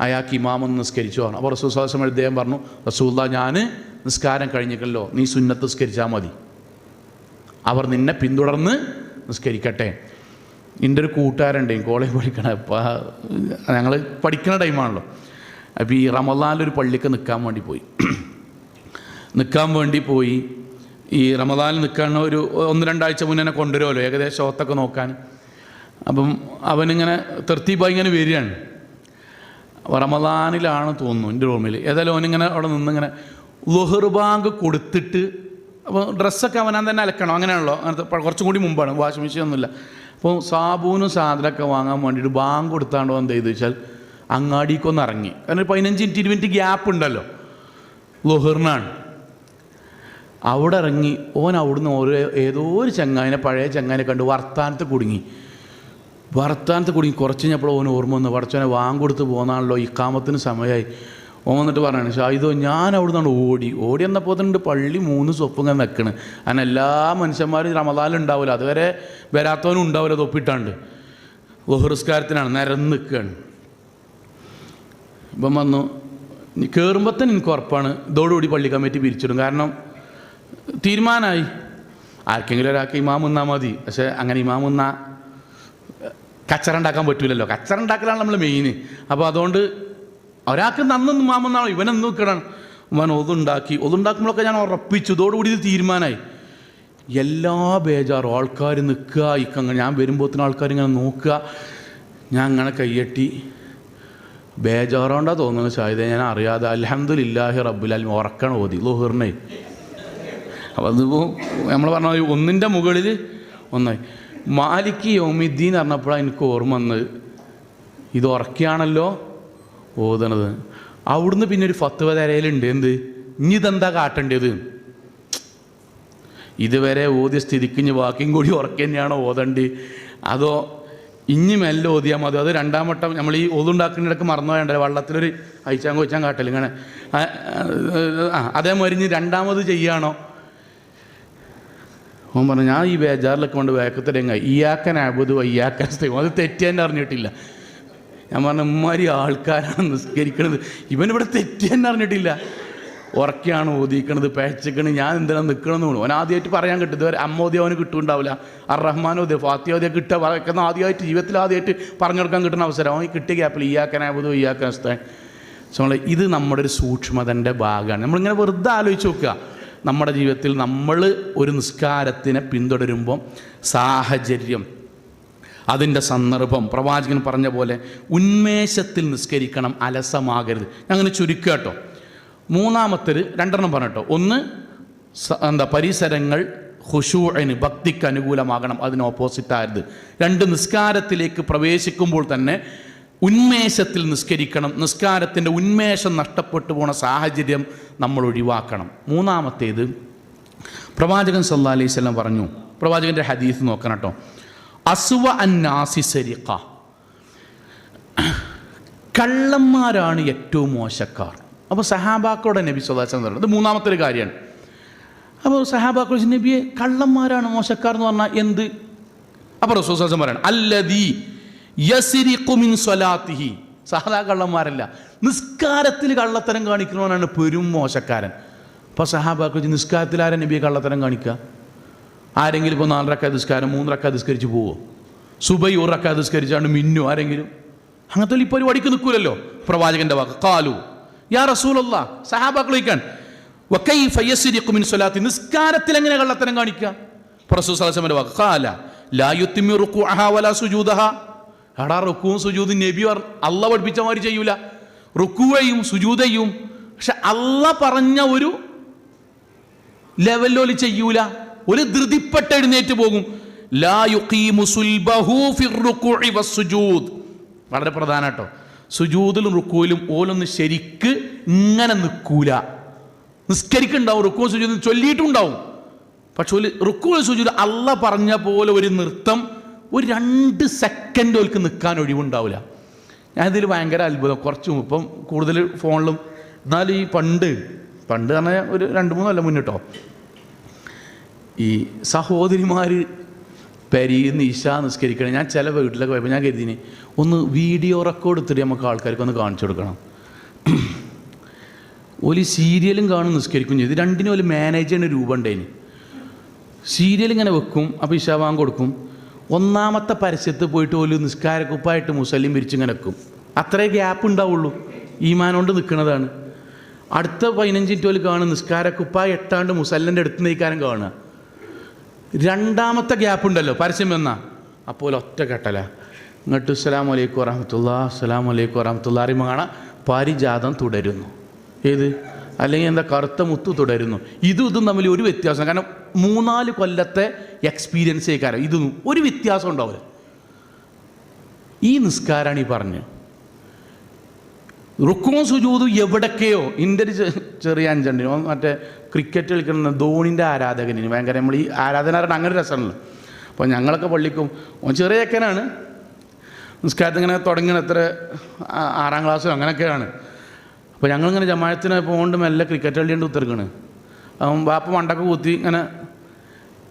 അയാൾക്ക് ഇമാമൊന്ന് നിസ്കരിച്ചു പറഞ്ഞു. അപ്പോൾ റസൂൽ സല്ലല്ലാഹു അലൈഹി വസല്ലം അദ്ദേഹം പറഞ്ഞു, റസൂലുള്ളാഹി ഞാൻ നിസ്കാരം കഴിഞ്ഞിട്ടല്ലോ, നീ സുന്നത്ത് നിസ്കരിച്ചാൽ മതി, അവർ നിന്നെ പിന്തുടർന്ന് നിസ്കരിക്കട്ടെ. എൻ്റെ ഒരു കൂട്ടുകാരുണ്ട്, കോളേജ് പഠിക്കണ, ഞങ്ങൾ പഠിക്കുന്ന ടൈമാണല്ലോ. അപ്പോൾ ഈ റമദാനിലൊരു പള്ളിക്ക് നിൽക്കാൻ വേണ്ടി പോയി. ഈ റമദാനിൽ നിൽക്കാൻ ഒരു 1-2 ആഴ്ച മുന്നേ തന്നെ കൊണ്ടുവരുമല്ലോ ഏകദേശം ഓത്തൊക്കെ നോക്കാൻ. അപ്പം അവനിങ്ങനെ തെർത്തീബായി ഇങ്ങനെ വരികയാണ്. റമദാനിലാണ് തോന്നുന്നു എൻ്റെ ഓർമ്മയിൽ. ഏതായാലും അവനിങ്ങനെ അവിടെ നിന്നിങ്ങനെ ളുഹർ ബാങ്ക് കൊടുത്തിട്ട്, അപ്പോൾ ഡ്രസ്സൊക്കെ അവനാൻ തന്നെ അലക്കണം, അങ്ങനെയാണല്ലോ. അങ്ങനത്തെ കുറച്ചും കൂടി മുമ്പാണ്, വാഷിംഗ് മെഷീൻ ഒന്നുമില്ല. അപ്പോൾ സാബൂനും സാധനമൊക്കെ വാങ്ങാൻ വേണ്ടിയിട്ട് ബാങ്ക് കൊടുത്താണ്ടോ എന്ത് ചെയ്തു വെച്ചാൽ അങ്ങാടിക്കൊന്ന് ഇറങ്ങി. കാരണം 15-20 മിനിറ്റ് ഗ്യാപ്പ് ഉണ്ടല്ലോ ളുഹറിനാണ്. അവിടെ ഇറങ്ങി അവിടുന്ന് ഏതോ ഒരു പഴയ ചങ്ങായിനെ കണ്ട് വർത്താനത്ത് കുടുങ്ങി. കുറച്ച് കഴിഞ്ഞപ്പോൾ ഓർമ്മ വന്നു, പടച്ചോനെ വാങ്ങൊടുത്ത് പോന്നാണല്ലോ, ഇക്കാമത്തിന് സമയമായി. വന്നിട്ട് പറയാണ്, ഷാഹിദോ ഞാൻ അവിടെ നിന്നാണ് ഓടി എന്നപ്പോൾ തന്നെ പള്ളി 3 സ്വപ്പ് ഇങ്ങനെ നിൽക്കണ്. അങ്ങനെ എല്ലാ മനുഷ്യന്മാരും റമദാനിൽ ഉണ്ടാവില്ല, അതുവരെ വരാത്തവനും ഉണ്ടാവില്ല, തൊപ്പിട്ടാണ്ട് ളുഹ്റിസ്കാരത്തിനാണ് നിരന്ന് നിൽക്കുകയാണ്. ഇപ്പം വന്നു കയറുമ്പോൾ തന്നെ എനിക്ക് ഉറപ്പാണ് ഇതോടുകൂടി പള്ളി കമ്മിറ്റി പിരിച്ചിടും. കാരണം തീരുമാനമായി, ആർക്കെങ്കിലും ഒരാൾക്ക് ഇമാം നിന്നാൽ മതി. പക്ഷേ അങ്ങനെ ഇമാം നിന്നാൽ കച്ചറ ഉണ്ടാക്കാൻ പറ്റില്ലല്ലോ, കച്ചറ ഉണ്ടാക്കലാണ് നമ്മൾ മെയിൻ. അപ്പോൾ അതുകൊണ്ട് ഒരാൾക്ക് നന്നൊന്നും ഇമാമെന്നാണോ, ഇവനെന്ന് നിൽക്കണം. ഇവൻ ഒതുണ്ടാക്കുമ്പോഴൊക്കെ ഞാൻ ഉറപ്പിച്ചു, ഇതോടുകൂടി ഇത് തീരുമാനമായി. എല്ലാ ബേജാറും ആൾക്കാർ നിൽക്കുക, ഞാൻ വരുമ്പോഴത്തേനും ആൾക്കാർ ഇങ്ങനെ നോക്കുക. ഞാൻ അങ്ങനെ കയ്യട്ടി ബേജാറോണ്ടാ തോന്നുന്നു ഷാഹിദേ, ഞാൻ അറിയാതെ അൽഹംദുലില്ലാഹി റബ്ബിൽ ആലമീൻ ഉറക്കണം ഓതി ളുഹറിനെ. അപ്പോൾ അതിപ്പോൾ നമ്മൾ പറഞ്ഞ ഒന്നിൻ്റെ മുകളിൽ ഒന്നായി. മാലിക് യൗമിദ്ദീൻ പറഞ്ഞപ്പോഴാണ് എനിക്ക് ഓർമ്മ വന്നത്, ഇത് ഉറക്കിയാണല്ലോ ഓതണത്. അവിടുന്ന് പിന്നെ ഒരു ഫത്വ തരയിലുണ്ട്, എന്ത് ഇനി ഇതെന്താ കാട്ടേണ്ടത്, ഇതുവരെ ഓതിയ സ്ഥിതിക്ക് ഇനി ബാക്കിയും കൂടി ഉറക്കി തന്നെയാണോ ഓതേണ്ടി, അതോ ഇനി മെല്ലെ ഓതിയാൽ മതി, അത് രണ്ടാം വട്ടം നമ്മൾ ഈ ഓതുണ്ടാക്കുന്നിടക്ക് മറന്നു പോയണ്ടല്ലോ, വെള്ളത്തിലൊരു അയച്ചാൻ കൊച്ചാൻ കാട്ടല് ഇങ്ങനെ അതേമാതിരി ഇനി രണ്ടാമത് ചെയ്യാണോ. ഓൻ പറഞ്ഞു ഞാൻ ഈ ബേജാറിലൊക്കെ കൊണ്ട് വേക്കത്തിലെങ്ങ ഇയാക്കൻ അബുദു ഇയാക്കൻ സ്ഥിരം, അത് തെറ്റെന്നെ അറിഞ്ഞിട്ടില്ല. ഞാൻ പറഞ്ഞു ഇമ്മാതിരി ആൾക്കാരാണ് നിസ്കരിക്കണത്, ഇവനിവിടെ തെറ്റെന്നെ അറിഞ്ഞിട്ടില്ല, ഉറക്കെയാണ് ഓദിക്കണത്, പേച്ചക്കണ്, ഞാൻ എന്തിനാണ് നിൽക്കണമെന്ന് തോന്നുന്നു. അവൻ ആദ്യമായിട്ട് പറയാൻ കിട്ടും, ഇതുവരെ അമ്മോദി അവന് കിട്ടുന്നുണ്ടാവില്ല, റഹ്മാനോദയ ഫാത്തിയോദയ കിട്ടുക പറയുന്ന ആദ്യമായിട്ട് ജീവിതത്തിൽ ആദ്യമായിട്ട് പറഞ്ഞു കൊടുക്കാൻ കിട്ടുന്ന അവസരം. അവൻ കിട്ടിയ ഗ്യാപ്പിൽ ഇയാക്കൻ അബുദു ഇയാക്കൻ സ്ഥലം. ഇത് നമ്മുടെ ഒരു സൂക്ഷ്മതൻ്റെ ഭാഗമാണ്. നമ്മളിങ്ങനെ വെറുതെ ആലോചിച്ച് നോക്കുക, നമ്മുടെ ജീവിതത്തിൽ നമ്മൾ ഒരു നിസ്കാരത്തിനെ പിന്തുടരുമ്പം സാഹചര്യം, അതിൻ്റെ സന്ദർഭം, പ്രവാചകൻ പറഞ്ഞ പോലെ ഉന്മേഷത്തിൽ നിസ്കരിക്കണം, അലസമാകരുത്. അങ്ങനെ ചുരുക്കുക കേട്ടോ. മൂന്നാമത്തേത് രണ്ടെണ്ണം പറഞ്ഞോ. ഒന്ന് പരിസരങ്ങൾ ഖുശൂഇന് ഭക്തിക്ക് അനുകൂലമാകണം, അതിന് ഓപ്പോസിറ്റ് ആയത്. രണ്ട്, നിസ്കാരത്തിലേക്ക് പ്രവേശിക്കുമ്പോൾ തന്നെ ഉന്മേഷത്തിൽ നിസ്കരിക്കണം, നിസ്കാരത്തിൻ്റെ ഉന്മേഷം നഷ്ടപ്പെട്ടു പോണ സാഹചര്യം നമ്മൾ ഒഴിവാക്കണം. മൂന്നാമത്തേത് പ്രവാചകൻ സല്ലല്ലാഹു അലൈഹി വസല്ലം പറഞ്ഞു, പ്രവാചകൻ്റെ ഹദീസ് നോക്കണം കേട്ടോ. അസ്വ അന്നാസി സരിഖ, കള്ളന്മാരാണ് ഏറ്റവും മോശക്കാർ. അപ്പോൾ സഹാബാക്കളുടെ നബി സല്ലല്ലാഹു അലൈഹി വസല്ലം പറയുന്നത് ഇത് മൂന്നാമത്തെ ഒരു കാര്യമാണ്. അപ്പോൾ സഹാബാക്കൾ നബിയെ കള്ളന്മാരാണ് മോശക്കാർ എന്ന് പറഞ്ഞാൽ എന്ത്? അപ്പോൾ റസൂൽ സല്ലല്ലാഹു അലൈഹി വസല്ലം പറയണം അല്ലദീ യസ്രിഖു മിൻ സ്വലാത്തിഹി, സാധാ കള്ളന്മാരല്ല, നിസ്കാരത്തിൽ കള്ളത്തരം കാണിക്കുന്നവനാണ് പെരും മോശക്കാരൻ. അപ്പോൾ സഹാബാക്കൾ നിസ്കാരത്തിൽ ആരാ നബിയെ കള്ളത്തരം കാണിക്കുക? ആരെങ്കിലും ഇപ്പോൾ 4 റക്അത്ത് നിസ്കാരം 3 റക്അത്ത് നിസ്കരിച്ച് പോവോ? സുബൈ 1 റക്അത്ത് നിസ്കരിച്ചാണ്ട് മിന്നോ ആരെങ്കിലും? അങ്ങനത്തെ ഈ പരിപാടിക്ക് നിൽക്കൂലല്ലോ. പ്രവാചകന്റെ വാക്ക് ഖാലു യാ റസൂലല്ലാഹ്, സഹാബാക്കൾ ചോദിക്കാൻ വകൈഫ യസ്രിഖു മിൻ സ്വലാത്തി, നിസ്കാരത്തിൽ എങ്ങനെ കള്ളത്തരം കാണിക്കുക? റസൂൽ സല്ലല്ലാഹു അലൈഹി വസല്ലം വാക്ക് ഖാല ലാ യുത്തിമി റുകൂഅഹാ വലാ സുജൂദഹാ, എടാ റുക്കൂവും സുജൂദും നബി അള്ളാഹ് പഠിപ്പിച്ച മാതിരി ചെയ്യൂല, റുക്കൂവയും സുജൂദയും പക്ഷെ അള്ളാഹ് പറഞ്ഞ ഒരു ലെവലിൽ ചെയ്യൂല, ഒരു ധൃതിപ്പെട്ട് എഴുന്നേറ്റ് പോകും. ലാ യുഖീമു സുൽബഹു ഫിർ റുകൂഇ വസ്സുജൂദ്, വളരെ പ്രധാനം കേട്ടോ. സുജൂദിലും റുക്കൂയിലും ഓലൊന്ന് ശരിക്ക് ഇങ്ങനെ നിൽക്കൂല. നിസ്കരിക്കുന്നുണ്ടാവും, റുക്കൂ സുജൂദും ചൊല്ലിയിട്ടുണ്ടാവും, പക്ഷെ ഒരു റുക്കൂ സുജൂദ് അള്ളാഹ് പറഞ്ഞ പോലെ ഒരു നൃത്തം ഒരു 2 സെക്കൻഡ് ഓൽക്ക് നിൽക്കാൻ ഒഴിവുണ്ടാവില്ല. ഞാനിതിൽ ഭയങ്കര അത്ഭുതം. കുറച്ചും ഇപ്പം കൂടുതൽ ഫോണിലും, എന്നാലും ഈ പണ്ട് പറഞ്ഞാൽ ഒരു 2-3 കൊല്ലം മുന്നിട്ടോ, ഈ സഹോദരിമാർ പെരീന്ന് ഇശാ നിസ്കരിക്കണം. ഞാൻ ചില വീട്ടിലൊക്കെ പോയപ്പോൾ ഞാൻ കരുതിന് ഒന്ന് വീഡിയോ റെക്കോർഡ് എടുത്തിട്ട് നമുക്ക് ആൾക്കാർക്ക് ഒന്ന് കാണിച്ചു കൊടുക്കണം. ഒരു സീരിയലും കാണും നിസ്കരിക്കും ചെയ്തു. രണ്ടിനും ഒരു മാനേജ് ചെയ്യുന്ന രൂപം ഉണ്ടായിന്. സീരിയൽ ഇങ്ങനെ വെക്കും, അപ്പോൾ ഇശാ ബാങ്ക് കൊടുക്കും. 1ാമത്തെ പരസ്യത്ത് പോയിട്ട് ഒരു നിസ്കാരക്കുപ്പായിട്ട് മുസല്ലിം വിരിച്ചിങ്ങനെ വെക്കും. അത്രേ ഗ്യാപ്പ് ഉണ്ടാവുള്ളൂ, ഈമാൻ കൊണ്ട് നിൽക്കുന്നതാണ്. അടുത്ത 15 മിനിറ്റ് കാണും നിസ്കാരക്കുപ്പായ എട്ടാണ്ട് മുസല്ലിൻ്റെ അടുത്ത് നീക്കാനും കാണുക. 2ാമത്തെ ഗ്യാപ്പ് ഉണ്ടല്ലോ പരസ്യം വന്നാൽ, അപ്പോൾ ഒറ്റ കെട്ടല ഇങ്ങോട്ട് അസ്സലാമു അലൈക്കും വറഹ്മത്തുള്ളാഹി അസ്സലാമു അലൈക്കും വറഹ്മത്തുള്ളാഹി അറിയുമ്പോൾ കാണാം പാരിജാതം തുടരുന്നു. ഏത് അല്ലെങ്കിൽ എന്താ കറുത്ത മുത്ത് തുടരുന്നു. ഇതും തമ്മിൽ ഒരു വ്യത്യാസം, കാരണം 3-4 കൊല്ലത്തെ എക്സ്പീരിയൻസ് കാരണം ഇതൊന്നും ഒരു വ്യത്യാസം ഉണ്ടാവില്ല. ഈ നിസ്കാരമാണ് ഈ പറഞ്ഞത്. റുക്കും സുജൂദും എവിടൊക്കെയോ. എൻ്റെ ഒരു ചെറിയ അഞ്ചുണ്ട്, മറ്റേ ക്രിക്കറ്റ് കളിക്കുന്ന ധോണിൻ്റെ ആരാധകന് ഭയങ്കര, നമ്മൾ ഈ ആരാധനാരുടെ അങ്ങനെ രസമാണല്ലോ. അപ്പോൾ ഞങ്ങളൊക്കെ പള്ളിക്കും, ചെറിയ ചെക്കനാണ്, നിസ്കാരത്തിൽ ഇങ്ങനെ തുടങ്ങണ എത്ര 6ാം ക്ലാസ്സോ അങ്ങനെയൊക്കെയാണ്. അപ്പോൾ ഞങ്ങളിങ്ങനെ ജമാഅത്തിന് പോകൊണ്ട് മെല്ലെ ക്രിക്കറ്റ് കളിയുണ്ട് ഉത്തരക്കാണ്. അവൻ ബാപ്പ മണ്ടൊക്കെ കുത്തി ഇങ്ങനെ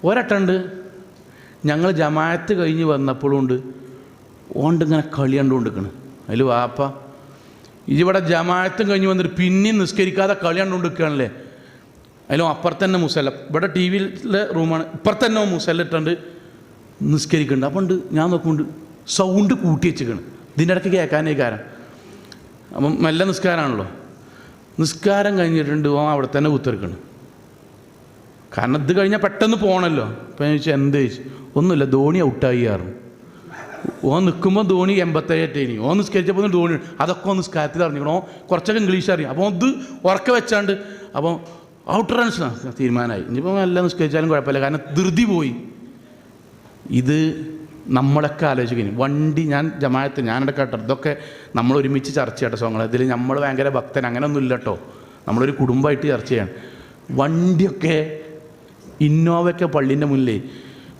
ഒരട്ടുണ്ട്. ഞങ്ങൾ ജമാഅത്ത് കഴിഞ്ഞ് വന്നപ്പോഴുണ്ട് ഓണ്ടിങ്ങനെ കളി കണ്ടുകൊണ്ടിരിക്കണ്. അതിൽ വാപ്പ ഇവിടെ ജമാഅത്തും കഴിഞ്ഞ് വന്നിട്ട് പിന്നെയും നിസ്കരിക്കാതെ കളി കണ്ടുകൊണ്ടിരിക്കുകയാണല്ലേ. അതിലും അപ്പുറത്തന്നെ മുസല്ല, ഇവിടെ ടി വിയിലെ റൂമാണ്, ഇപ്പുറത്തന്നെ മുസല്ല ഇട്ടുണ്ട് നിസ്കരിക്കുന്നുണ്ട്. അപ്പോൾ ഉണ്ട് ഞാൻ നോക്കുന്നുണ്ട് സൗണ്ട് കൂട്ടി വെച്ചിരിക്കണം, ഇതിൻ്റെ ഇടയ്ക്ക് കേൾക്കാനേ കാരണം. അപ്പം മെല്ലെ നിസ്കാരമാണല്ലോ. നിസ്കാരം കഴിഞ്ഞിട്ടുണ്ട്, അവിടെ തന്നെ കുത്തിരിക്കണം. കാരണം ഇത് കഴിഞ്ഞാൽ പെട്ടെന്ന് പോകണമല്ലോ. അപ്പം ഞാൻ ചോദിച്ചു എന്ത് ചോദിച്ചു? ഒന്നുമില്ല, ധോണി ഔട്ടായി ആയിരുന്നു. ഓൻ നിൽക്കുമ്പോൾ ധോണി 87 ഓൻ നിസ്കരിച്ചപ്പോൾ ധോണി അതൊക്കെ നിസ്കാരത്തിൽ അറിഞ്ഞിക്കണോ, കുറച്ചൊക്കെ ഇംഗ്ലീഷ് അറിയാം. അപ്പോൾ ഇത് ഉറക്ക വെച്ചാണ്ട് അപ്പോൾ ഔട്ട് റൺസ് തീരുമാനമായി. ഇനിയിപ്പോൾ എല്ലാം നിസ്കരിച്ചാലും കുഴപ്പമില്ല, കാരണം ധൃതി പോയി. ഇത് നമ്മളൊക്കെ ആലോചിക്കുന്നു. വണ്ടി ഞാൻ ജമാഅത്ത് ഞാനിവിടെ കേട്ടോ, ഇതൊക്കെ നമ്മൾ ഒരുമിച്ച് ചർച്ച ചെയ്യട്ടെ സോങ്ങൾ. ഇതിൽ നമ്മൾ ഭയങ്കര ഭക്തൻ അങ്ങനെയൊന്നും ഇല്ല കേട്ടോ, നമ്മളൊരു കുടുംബമായിട്ട് ചർച്ച ചെയ്യണം. വണ്ടിയൊക്കെ ഇന്നോവയൊക്കെ പള്ളീൻ്റെ മുന്നിൽ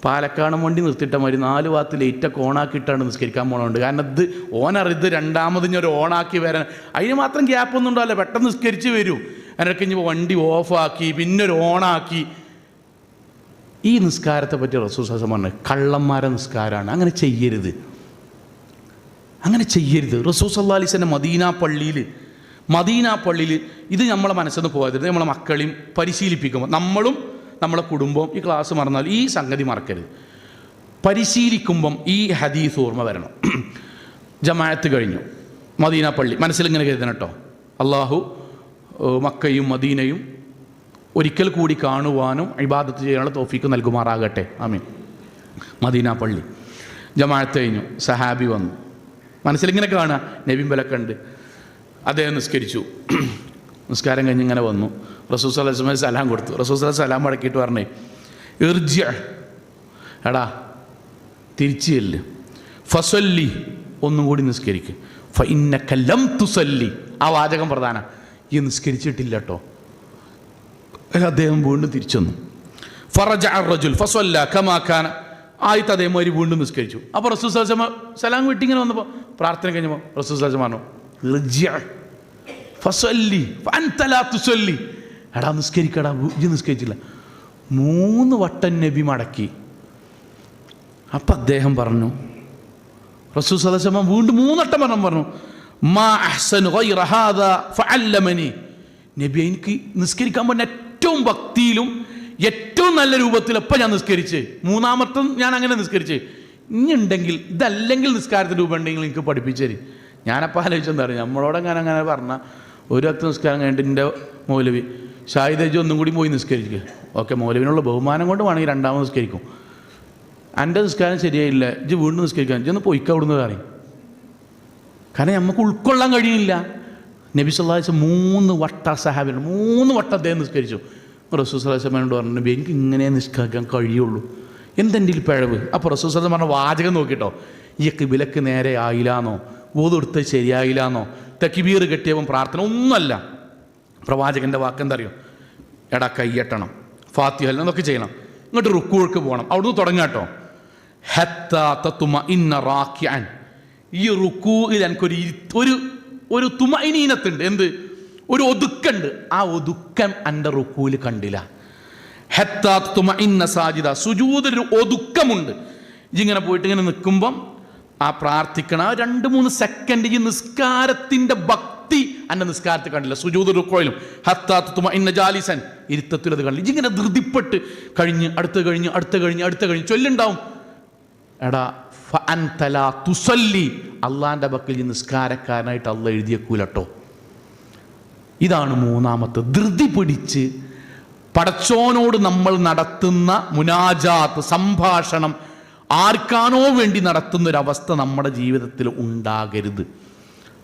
പാലക്കാട് വണ്ടി നിർത്തിയിട്ട മാതിരി 4 ഭാഗത്ത് ലൈറ്റൊക്കെ ഓണാക്കിയിട്ടാണ് നിസ്കരിക്കാൻ പോകണമുണ്ട്. കാരണം ഇത് ഓനറിയത് രണ്ടാമത് ഞാൻ ഒരു ഓണാക്കി വരാൻ അതിന് മാത്രം ഗ്യാപ്പൊന്നും ഉണ്ടാവില്ല, പെട്ടെന്ന് നിസ്കരിച്ച് വരും. അതിനൊക്കെ ഇനി വണ്ടി ഓഫാക്കി പിന്നെ ഒരു ഓണാക്കി. ഈ നിസ്കാരത്തെ പറ്റി റസൂൽ സല്ലല്ലാഹു അലൈഹി വസല്ലം പറഞ്ഞു കള്ളന്മാരെ നിസ്കാരമാണ്, അങ്ങനെ ചെയ്യരുത്, അങ്ങനെ ചെയ്യരുത്. റസൂൽ സല്ലല്ലാഹു അലൈഹി വസല്ലം മദീന പള്ളിയിൽ ഇത് നമ്മളെ മനസ്സിൽ നിന്ന് പോകരുത്. നമ്മളെ മക്കളെയും പരിശീലിപ്പിക്കുമ്പോൾ നമ്മളും നമ്മളെ കുടുംബവും ഈ ക്ലാസ് മറന്നാൽ ഈ സംഗതി മറക്കരുത്. പരിശീലിക്കുമ്പം ഈ ഹദീസ് ഓർമ്മ വരണം. ജമാഅത്ത് കഴിഞ്ഞു, മദീന പള്ളി മനസ്സിലിങ്ങനെ കരുതണം കേട്ടോ, അള്ളാഹു മക്കയും മദീനയും ഒരിക്കൽ കൂടി കാണുവാനും ഇബാദത്ത് ചെയ്യാനുള്ള തൗഫീക്ക് നൽകുമാറാകട്ടെ, ആമീൻ. മദീന പള്ളി ജമാഅത്ത് കഴിഞ്ഞു, സഹാബി വന്നു, മനസ്സിലിങ്ങനെ കാണുക നബിമ്പലൊക്കെ ഉണ്ട്. അദ്ദേഹം നിസ്കരിച്ചു. നിസ്കാരം കഴിഞ്ഞ് ഇങ്ങനെ വന്നു, റസൂൽ സല്ലല്ലാഹു അലൈഹി വസല്ലം സലാം കൊടുത്തു. റസൂൽ സല്ലല്ലാഹു അലൈഹി വസല്ലം സലാം മടക്കിയിട്ട് പറഞ്ഞേ, ഇർജിഅ, എടാ തിരിച്ചു ചെല്ല്, ഫസല്ലി, ഒന്നും കൂടി നിസ്കരിക്ക്, ഫഇന്നക ലം തുസല്ലി. ആ വാചകം പ്രധാന, ഈ നിസ്കരിച്ചിട്ടില്ല കേട്ടോ. അദ്ദേഹം വീണ്ടും തിരിച്ചു വന്നു. ഫറജഅ റജുൽ ഫസല്ല കമാ കാന, ആയിട്ട് അതേമാതിരി വീണ്ടും നിസ്കരിച്ചു. അപ്പോൾ റസൂൽ സല്ലല്ലാഹു അലൈഹി വസല്ലം സലാം വിട്ടിങ്ങനെ വന്നപ്പോൾ പ്രാർത്ഥന കഴിഞ്ഞപ്പോൾ റസൂൽ സല്ലല്ലാഹു അലൈഹി വസല്ലം പറഞ്ഞു, ഇർജിഅ ഫസല്ലി ഫഅൻത ലാ തുസല്ലി. എടാ നിസ്കരിക്കടാ, ഇജ്ജ് നിസ്കരിച്ചില്ല. 3 വട്ടം നബി മടക്കി. അപ്പം അദ്ദേഹം പറഞ്ഞു, റസൂൽ സല്ലല്ലാഹു അലൈഹി വസല്ലം വീണ്ടും 3 വട്ടം പറഞ്ഞു, മാ അഹ്സനു ഗൈറ ഹാദാ ഫഅല്ലമനി. നബി എനിക്ക് നിസ്കരിക്കാൻ പറ്റുന്ന ഏറ്റവും ഭക്തിയിലും ഏറ്റവും നല്ല രൂപത്തിൽ എപ്പോൾ ഞാൻ നിസ്കരിച്ച്, 3ാമത്തെ ഞാൻ അങ്ങനെ നിസ്കരിച്ച്, ഇനി ഉണ്ടെങ്കിൽ ഇതല്ലെങ്കിൽ നിസ്കാരത്തിൻ്റെ രൂപം ഉണ്ടെങ്കിൽ എനിക്ക് പഠിപ്പിച്ചു തരും. ഞാനപ്പോൾ ആലോചിച്ചെന്താ പറയുക, നമ്മളോട് അങ്ങനെ പറഞ്ഞാൽ ഒരു വക്ത് നിസ്കാരം കഴിഞ്ഞിട്ട് എൻ്റെ മൗലവി ഷാഹിദ് ഒന്നും കൂടി പോയി നിസ്കരിക്കുക. ഓക്കെ, മൗലവിനുള്ള ബഹുമാനം കൊണ്ട് വേണമെങ്കിൽ 2ാമത് നിസ്കരിക്കും. എൻ്റെ നിസ്കാരം ശരിയായില്ല, ഇജ്ജ് വീണ്ടും നിസ്കരിക്കാൻ, ഇജ്ജൊന്ന് പൊയ്ക്കവിടുന്ന് പറയും. കാരണം നമുക്ക് ഉൾക്കൊള്ളാൻ കഴിയില്ല. നബി സല്ലല്ലാഹു അലൈഹി വസല്ലം 3 വട്ടം സഹാബിയാണ് 3 വട്ടം അദ്ദേഹം നിസ്കരിച്ചു. റസൂൽ സല്ലല്ലാഹു അലൈഹി വസല്ലം പറഞ്ഞു, നബി എനിക്ക് ഇങ്ങനെ നിസ്കരിക്കാൻ കഴിയുള്ളൂ, എന്തെൻ്റെ പിഴവ്. അപ്പോൾ റസൂൽ സല്ലല്ലാഹു അലൈഹി വസല്ലം പറഞ്ഞ വാചകം നോക്കിട്ടോ, ഈ കിബിലക്ക് നേരെ ആയില്ലാന്നോ, വൂദെടുത്ത് ശരിയായില്ലാന്നോ, തക്ബീർ കെട്ടിയപ്പം പ്രാർത്ഥന ഒന്നുമല്ല. പ്രവാചകൻ്റെ വാക്കെന്താ അറിയോ, എടാ കയ്യട്ടണം, ഫാത്തിഹ എന്നൊക്കെ ചെയ്യണം, ഇങ്ങോട്ട് റുക്കൂൾക്ക് പോകണം, അവിടുന്ന് തുടങ്ങാട്ടോ. ഹത്താ തത്മഇന്ന റാക്കിഅൻ, ഈ റുക്കൂയിൽ എനിക്കൊരു ഒരു തുമഇനീനത്തുണ്ട്, എന്ത് ഒരു ഒതുക്കുണ്ട്. ആ ഒതുക്കം എൻ്റെ റുക്കൂയിൽ കണ്ടില്ല. ഹത്താ തുമഇന്ന സാജിദ, സുജൂദിൽ ഒരു ഒതുക്കമുണ്ട്. ഇങ്ങനെ പോയിട്ട് ഇങ്ങനെ നിൽക്കുമ്പം ആ പ്രാർത്ഥിക്കണം, ആ 2-3 സെക്കൻഡ് ഈ നിസ്കാരത്തിൻ്റെ ഭക്തി എൻ്റെ നിസ്കാരത്തിൽ കണ്ടില്ല. സുജൂദ് റുക്കോയിലും ഹത്താ തുമഇന്ന ജാലിസൻ, ഇരുത്തത്തിൽ അത് കണ്ടില്ല. ഇങ്ങനെ ധൃതിപ്പെട്ട് അടുത്ത് കഴിഞ്ഞ് ചൊല്ലുണ്ടാവും, എടാ ഫഅൻത ലാ തുസല്ലി, അള്ളാൻ്റെ പക്കൽ ഈ നിസ്കാരക്കാരനായിട്ട് അള്ളാഹ് എഴുതിയേക്കൂലട്ടോ. ഇതാണ് 3ാമത്തെ, ധൃതി പിടിച്ച് പടച്ചോനോട് നമ്മൾ നടത്തുന്ന മുനാജാത്ത്, സംഭാഷണം ആർക്കാണോ വേണ്ടി നടത്തുന്നൊരവസ്ഥ നമ്മുടെ ജീവിതത്തിൽ ഉണ്ടാകരുത്.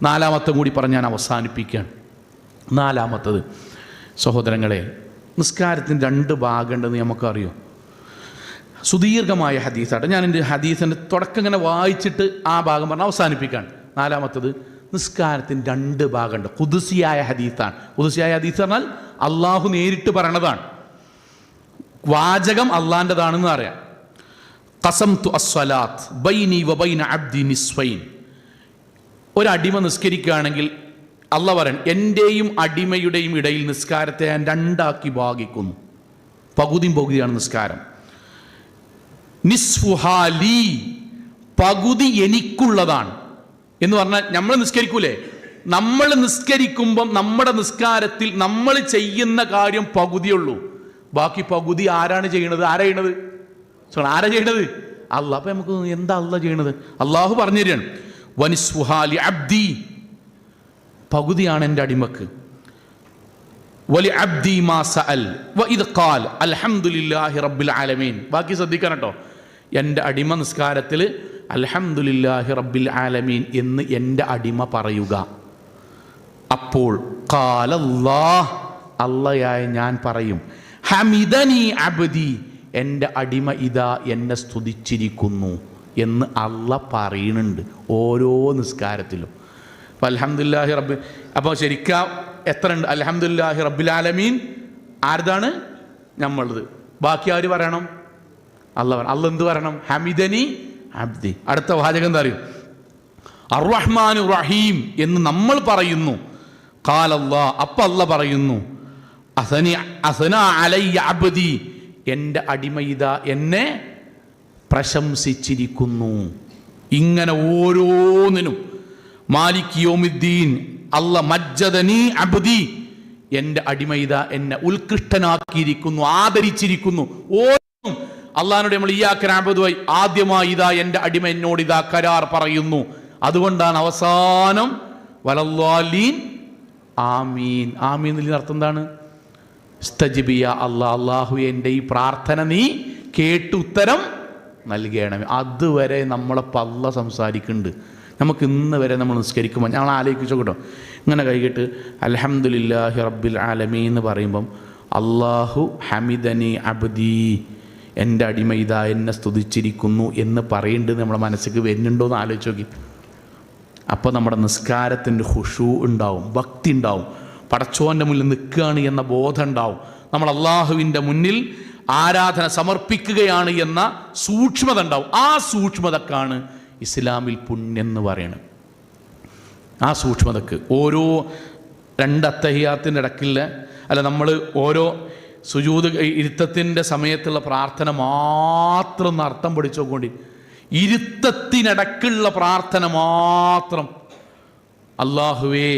4ാമത്തെ കൂടി പറഞ്ഞ് ഞാൻ അവസാനിപ്പിക്കുകയാണ്. 4ാമത്തത് സഹോദരങ്ങളെ, നിസ്കാരത്തിന് 2 ഭാഗമുണ്ടെന്ന് നമുക്കറിയോ. സുദീർഘമായ ഹദീസാണ്. ഞാൻ എൻ്റെ ഹദീസിൻ്റെ തുടക്കം ഇങ്ങനെ വായിച്ചിട്ട് ആ ഭാഗം പറഞ്ഞ് അവസാനിപ്പിക്കുകയാണ്. 4ാമത്തത്, നിസ്കാരത്തിന് 2 ഭാഗമുണ്ട്. ഖുദ്സിയായ ഹദീസാണ്. ഖുദ്സിയായ ഹദീസ് പറഞ്ഞാൽ അള്ളാഹു നേരിട്ട് പറയണതാണ്, വാചകം അള്ളാൻ്റെതാണെന്ന് അറിയാം. ഖസംതു അസ്സലാത്ത് ബൈനി വബൈന അബ്ദി നിസ്ഫൈൻ. ഒരടിമ നിസ്കരിക്കുകയാണെങ്കിൽ അള്ളാഹ് പറയണം, എൻ്റെയും അടിമയുടെയും ഇടയിൽ നിസ്കാരത്തെ ഞാൻ 2ആക്കി ഭാഗിക്കുന്നു. പകുതിയാണ് നിസ്കാരം. നിസ്ഫുഹാലി, പകുതി എനിക്കുള്ളതാണ് എന്ന് പറഞ്ഞാൽ നമ്മൾ നിസ്കരിക്കൂലേ, നമ്മൾ നിസ്കരിക്കുമ്പം നമ്മുടെ നിസ്കാരത്തിൽ നമ്മൾ ചെയ്യുന്ന കാര്യം പകുതിയുള്ളൂ, ബാക്കി പകുതി ആരാണ് ചെയ്യണത്? ആരാ ചെയ്യണത്? അള്ളാഹ്. അപ്പം നമുക്ക് എന്താ അള്ളാഹ് ചെയ്യണത്? അള്ളാഹു പറഞ്ഞു തരികയാണ്, വനിസ്ഫുഹാലി അബ്ദി, പകുതിയാണ് എൻ്റെ അടിമക്ക്. വലി അബ്ദി മാ സഅൽ വഇദ് ഖാൽ അൽഹംദുലില്ലാഹി റബ്ബിൽ ആലമീൻ. ബാക്കി ശ്രദ്ധിക്കണം കേട്ടോ. എൻ്റെ അടിമ നിസ്കാരത്തിൽ അൽഹംദുലില്ലാഹി റബ്ബിൽ ആലമീൻ എന്ന് എൻ്റെ അടിമ പറയുക. അപ്പോൾ ഖാലല്ലാഹ്, അള്ളയായ ഞാൻ പറയും, ഹമിദനി അബ്ദി, എൻ്റെ അടിമ ഇതാ എന്നെ സ്തുതിച്ചിരിക്കുന്നു എന്ന് അള്ള പറയുന്നുണ്ട് ഓരോ നിസ്കാരത്തിലും. അപ്പോൾ അൽഹംദുലില്ലാഹി റബ്ബി, അപ്പോൾ ശരിക്കും എത്ര ഉണ്ട്? അൽഹംദുലില്ലാഹി റബ്ബിൽ ആലമീൻ ആരതാണ്? നമ്മളത്. ബാക്കി ആര് പറയണം? അള്ള പറയണം. അള്ള എന്ത് പറയണം? ഹമിദനി അബ്ദി. അടുത്ത വാചകം എന്താ അറിയും? അർറഹ്മാനു റഹീം എന്ന് നമ്മൾ പറയുന്നു. ഖാലല്ലാഹ്, അപ്പം അള്ള പറയുന്നു, അസന അലയ്യ അബ്ദി, എൻ്റെ അടിമ ഇതാ എന്നെ പ്രശംസിച്ചിരിക്കുന്നു. ഇങ്ങനെ ഓരോന്നിനും. മാലിക് യൗമിദ്ദീൻ, അല്ല മജ്ജദനി അബ്ദി, എൻ്റെ അടിമ ഇതാ എന്നെ ഉത്കൃഷ്ടനാക്കിയിരിക്കുന്നു, ആദരിച്ചിരിക്കുന്നു. ഓരോന്നും അള്ളാഹിനോട് നമ്മൾ ഇയ്യാക നഅ്ബുദു, ആദ്യമായി ഇതാ എൻ്റെ അടിമ എന്നോട് ഇതാ കരാർ പറയുന്നു. അതുകൊണ്ടാണ് അവസാനം വലല്ലാലീൻ ആമീൻ. ആമീൻ എന്നതിന് അർത്ഥം എന്താണ്? സ്തജിബിയ അല്ലാ, അള്ളാഹു എൻ്റെ ഈ പ്രാർത്ഥന നീ കേട്ട് ഉത്തരം നൽകണമേ. അതുവരെ നമ്മളപ്പോൾ അല്ല സംസാരിക്കുന്നുണ്ട്. നമുക്ക് ഇന്ന് വരെ നമ്മൾ നിസ്കരിക്കുമ്പോൾ ഞങ്ങൾ ആലോചിച്ചോ കേട്ടോ, ഇങ്ങനെ കൈകിട്ട് അൽഹംദുലില്ലാഹി റബ്ബിൽ ആലമീൻ എന്ന് പറയുമ്പം അള്ളാഹു ഹമിദനി അബ്ദി, എൻ്റെ അടിമ ഇതാ എന്നെ സ്തുതിച്ചിരിക്കുന്നു എന്ന് പറയേണ്ടത് നമ്മുടെ മനസ്സിലേക്ക് വരുന്നുണ്ടോ എന്ന് ആലോചിച്ച് നോക്കി. അപ്പോൾ നമ്മുടെ നിസ്കാരത്തിൻ്റെ ഖുശൂ ഉണ്ടാവും, ഭക്തി ഉണ്ടാവും, പടച്ചോൻ്റെ മുന്നിൽ നിൽക്കുകയാണ് എന്ന ബോധം ഉണ്ടാവും, നമ്മൾ അള്ളാഹുവിൻ്റെ മുന്നിൽ ആരാധന സമർപ്പിക്കുകയാണ് എന്ന സൂക്ഷ്മത ഉണ്ടാവും. ആ സൂക്ഷ്മതക്കാണ് ഇസ്ലാമിൽ പുണ്യം എന്ന് പറയണത്. ആ സൂക്ഷ്മതക്ക് ഓരോ അത്തഹിയാത്തിൻ്റെ ഇടയ്ക്കില്ല, അല്ല നമ്മൾ ഓരോ സുജൂദ് ഇരുത്തത്തിൻ്റെ സമയത്തുള്ള പ്രാർത്ഥന മാത്രം ഒന്ന് അർത്ഥം പഠിച്ചുകൊണ്ടി, ഇരുത്തത്തിനിടക്കുള്ള പ്രാർത്ഥന മാത്രം. അല്ലാഹുവേ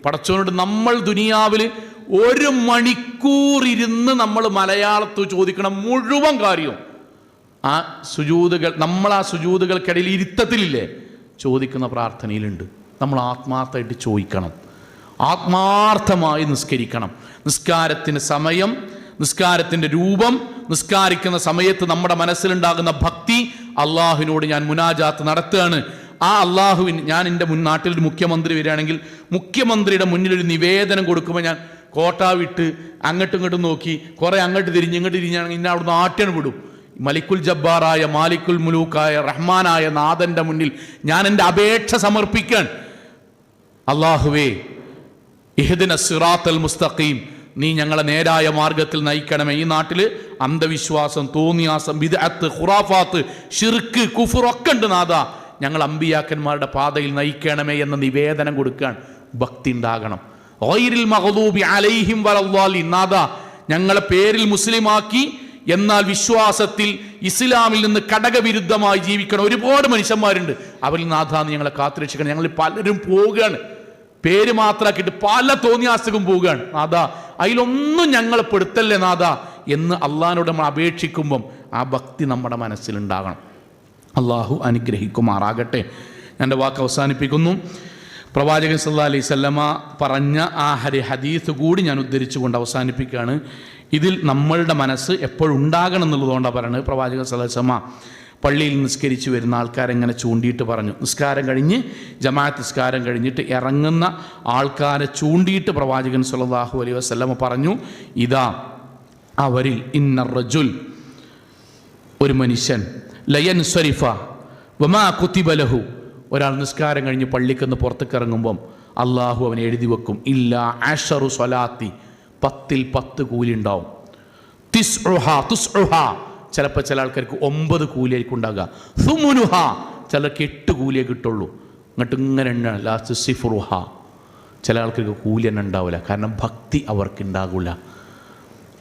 പടച്ചോനോട് നമ്മൾ ദുനിയാവിൽ 1 മണിക്കൂർ ഇരുന്ന് നമ്മൾ മലയാളത്തിൽ ചോദിക്കണം മുഴുവൻ കാര്യവും. ആ സുജൂദുകൾ, നമ്മൾ ആ സുജൂദുകൾക്കിടയിൽ ഇരുത്തത്തിലില്ലേ ചോദിക്കുന്ന പ്രാർത്ഥനയിലുണ്ട്. നമ്മൾ ആത്മാർത്ഥമായിട്ട് ചോദിക്കണം, ആത്മാർത്ഥമായി നിസ്കരിക്കണം. നിസ്കാരത്തിന് സമയം, നിസ്കാരത്തിൻ്റെ രൂപം, നിസ്കാരിക്കുന്ന സമയത്ത് നമ്മുടെ മനസ്സിലുണ്ടാകുന്ന ഭക്തി, അള്ളാഹുവിനോട് ഞാൻ മുനാജാത്ത് നടത്തുകയാണ്. ആ അള്ളാഹുവിന് ഞാൻ എൻ്റെ നാട്ടിലൊരു മുഖ്യമന്ത്രി വരികയാണെങ്കിൽ മുഖ്യമന്ത്രിയുടെ മുന്നിലൊരു നിവേദനം കൊടുക്കുമ്പോൾ ഞാൻ കോട്ട വിട്ട് അങ്ങോട്ടും ഇങ്ങോട്ടും നോക്കി കുറേ അങ്ങോട്ട് തിരിഞ്ഞ് ഇങ്ങോട്ട് തിരിഞ്ഞാണെങ്കിൽ ഇന്നെ അവിടുന്ന് ആട്ടിയാണ് വിടും. മലിക്കുൽ ജബ്ബാറായ മാലിക്കുൽ മുലൂക്കായ റഹ്മാനായ നാഥൻ്റെ മുന്നിൽ ഞാൻ എൻ്റെ അപേക്ഷ സമർപ്പിക്കാൻ, അള്ളാഹുവേ ഇഹ്ദിന സിറാത്തൽ മുസ്തഖീം, നീ ഞങ്ങളെ നേരായ മാർഗത്തിൽ നയിക്കണമേ. ഈ നാട്ടിൽ അന്ധവിശ്വാസം, തോന്നിയാസം, ബിദ്അത്ത്, ഖുറാഫാത്ത്, ശിർക്ക്, കുഫർ ഒക്കെ ഉണ്ട് നാഥ, ഞങ്ങൾ അമ്പിയാക്കന്മാരുടെ പാതയിൽ നയിക്കണമേ എന്ന നിവേദനം കൊടുക്കാൻ ഭക്തി ഉണ്ടാകണം. ഗൈറിൽ മഗ്ദൂബി അലൈഹിം വലദ്ദാലിൻ, നാഥ ഞങ്ങളെ പേരിൽ മുസ്ലിമാക്കി എന്നാൽ വിശ്വാസത്തിൽ ഇസ്ലാമിൽ നിന്ന് ഘടകവിരുദ്ധമായി ജീവിക്കണം ഒരുപാട് മനുഷ്യന്മാരുണ്ട്. അവരിൽ നാഥ ഞങ്ങളെ കാത്തുരക്ഷിക്കണം. ഞങ്ങൾ പലരും പോവുകയാണ്, പേര് മാത്രമാക്കിയിട്ട് പല തോന്നിയാസക്കും പോവുകയാണ്. നാഥ അതിലൊന്നും ഞങ്ങൾ പെടുത്തല്ലേ നാഥ എന്ന് അള്ളാഹിനോട് നമ്മൾ അപേക്ഷിക്കുമ്പം ആ ഭക്തി നമ്മുടെ മനസ്സിലുണ്ടാകണം. അള്ളാഹു അനുഗ്രഹിക്കുമാറാകട്ടെ. എൻ്റെ വാക്ക് അവസാനിപ്പിക്കുന്നു. പ്രവാചകൻ സല്ലല്ലാഹു അലൈഹി വസല്ലമ പറഞ്ഞ ആ ഹദീസ് കൂടി ഞാൻ ഉദ്ധരിച്ചുകൊണ്ട് അവസാനിപ്പിക്കുകയാണ്. ഇതിൽ നമ്മളുടെ മനസ്സ് എപ്പോഴും ഉണ്ടാകണം എന്നുള്ളതുകൊണ്ടാണ് പറയുന്നത്. പ്രവാചകൻ സല്ലല്ലാഹു അലൈഹി വസല്ലമ പള്ളിയിൽ നിസ്കരിച്ച് വരുന്ന ആൾക്കാരെങ്ങനെ ചൂണ്ടിയിട്ട് പറഞ്ഞു. നിസ്കാരം കഴിഞ്ഞ് ജമാഅത്ത് നിസ്കാരം കഴിഞ്ഞിട്ട് ഇറങ്ങുന്ന ആൾക്കാരെ ചൂണ്ടിയിട്ട് പ്രവാചകൻ സല്ലല്ലാഹു അലൈഹി വസല്ലമ പറഞ്ഞു, ഇതാ അവരിൽ ഇന്നർ റജുൽ, ഒരു മനുഷ്യൻ, ലയൻ സ്വരിഫ വമാ കുതിബ ലഹു, ഒരാൾ നിസ്കാരം കഴിഞ്ഞ് പള്ളിക്കെന്ന് പുറത്തേക്ക് ഇറങ്ങുമ്പം അള്ളാഹു അവനെ എഴുതി വെക്കും, ഇല്ലാ അശറു സ്വലാത്തി, 10ൽ 10 കൂലി ഉണ്ടാവും. തുസ്ഉഹ, ചിലപ്പോൾ ചില ആൾക്കാർക്ക് 9 കൂലിയായിരിക്കും ഉണ്ടാകുക. സുമുനുഹ, ചിലർക്ക് 8 കൂലിയേ കിട്ടുള്ളൂ. എന്നിട്ട് ഇങ്ങനെ എണ്ണാണ് ലാസ്റ്റ് സിഫ്റുഹ, ചില ആൾക്കാർക്ക് കൂലി തന്നെ ഉണ്ടാവില്ല, കാരണം ഭക്തി അവർക്ക് ഉണ്ടാകില്ല.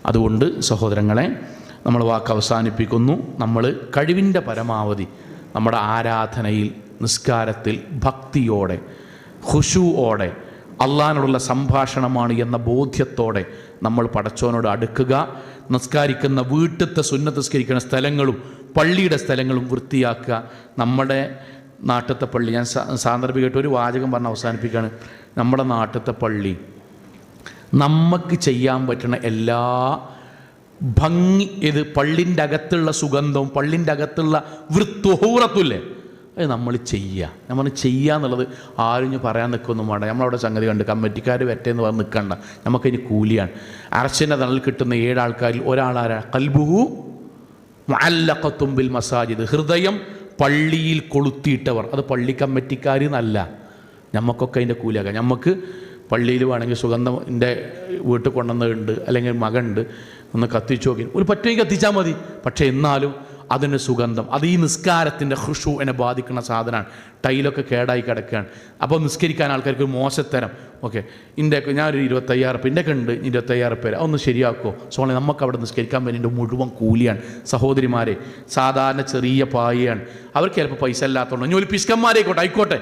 അതുകൊണ്ട് സഹോദരങ്ങളെ, നമ്മൾ വാക്ക് അവസാനിപ്പിക്കുന്നു. നമ്മൾ കഴിവിൻ്റെ പരമാവധി നമ്മുടെ ആരാധനയിൽ, നിസ്കാരത്തിൽ ഭക്തിയോടെ, ഖുശൂഓടെ, അള്ളാഹിനോടുള്ള സംഭാഷണമാണ് എന്ന ബോധ്യത്തോടെ നമ്മൾ പടച്ചോനോട് അടുക്കുക. നിസ്കാരിക്കുന്ന വീട്ടിലത്തെ സുന്നത്ത് നിസ്കരിക്കുന്ന സ്ഥലങ്ങളും പള്ളിയുടെ സ്ഥലങ്ങളും വൃത്തിയാക്കുക. നമ്മുടെ നാട്ടിലത്തെ പള്ളി, ഞാൻ സാന്ദർഭികമായിട്ട് ഒരു വാചകം പറഞ്ഞ് അവസാനിപ്പിക്കുകയാണ്. നമ്മുടെ നാട്ടിലത്തെ പള്ളി നമുക്ക് ചെയ്യാൻ പറ്റുന്ന എല്ലാ ഭംഗി, ഇത് പള്ളിൻ്റെ അകത്തുള്ള സുഗന്ധവും പള്ളിൻ്റെ അകത്തുള്ള വൃത്തുഹൂറത്തുമില്ലേ, അത് നമ്മൾ ചെയ്യുക. നമ്മൾ ചെയ്യുക എന്നുള്ളത് ആരും ഇനി പറയാൻ നിൽക്കൊന്നും വേണ്ട. നമ്മളവിടെ സംഗതി കണ്ട് കമ്മിറ്റിക്കാർ വരട്ടെന്ന് പറഞ്ഞ് നിൽക്കണ്ട. നമുക്കതിന് കൂലിയാണ്. അർശിൻ്റെ തണൽ കിട്ടുന്ന 7 ആൾക്കാരിൽ ഒരാളാരാ? ഖൽബുഹു മുഅല്ലഖത്തും ബിൽ മസാജിദ്, ഹൃദയം പള്ളിയിൽ കൊളുത്തിയിട്ടവർ. അത് പള്ളി കമ്മിറ്റിക്കാർ എന്നല്ല, നമുക്കൊക്കെ അതിൻ്റെ കൂലിയാക്കാം. നമുക്ക് പള്ളിയിൽ വേണമെങ്കിൽ സുഗന്ധൻ്റെ വീട്ടിൽ കൊണ്ടുവന്നുണ്ട്, അല്ലെങ്കിൽ മകനുണ്ട്, ഒന്ന് കത്തിച്ചു നോക്കി, ഒരു പറ്റുമെങ്കിൽ കത്തിച്ചാൽ മതി. പക്ഷേ എന്നാലും അതിന് സുഗന്ധം, അത് ഈ നിസ്കാരത്തിൻ്റെ ഖുശൂഇനെ ബാധിക്കുന്ന സാധനമാണ്. ടൈലൊക്കെ കേടായി കിടക്കുകയാണ്. അപ്പോൾ നിസ്കരിക്കാൻ ആൾക്കാർക്ക് ഒരു മോശത്തരം. ഓക്കെ, ഇൻ്റെയൊക്കെ ഞാനൊരു 25,000 ഇൻ്റെയൊക്കെ ഉണ്ട്, 25,000 പേര് അതൊന്ന് ശരിയാക്കുമോ? സോളെ നമുക്ക് അവിടെ നിസ്കരിക്കാൻ വേണ്ടി മുഴുവൻ കൂലിയാണ്. സഹോദരിമാരെ, സാധാരണ ചെറിയ പായയാണ്. അവർക്ക് ചിലപ്പോൾ പൈസ ഇല്ലാത്തതുകൊണ്ട് ഇനി ഒരു പിസ്കന്മാരായിക്കോട്ടെ, ആയിക്കോട്ടെ.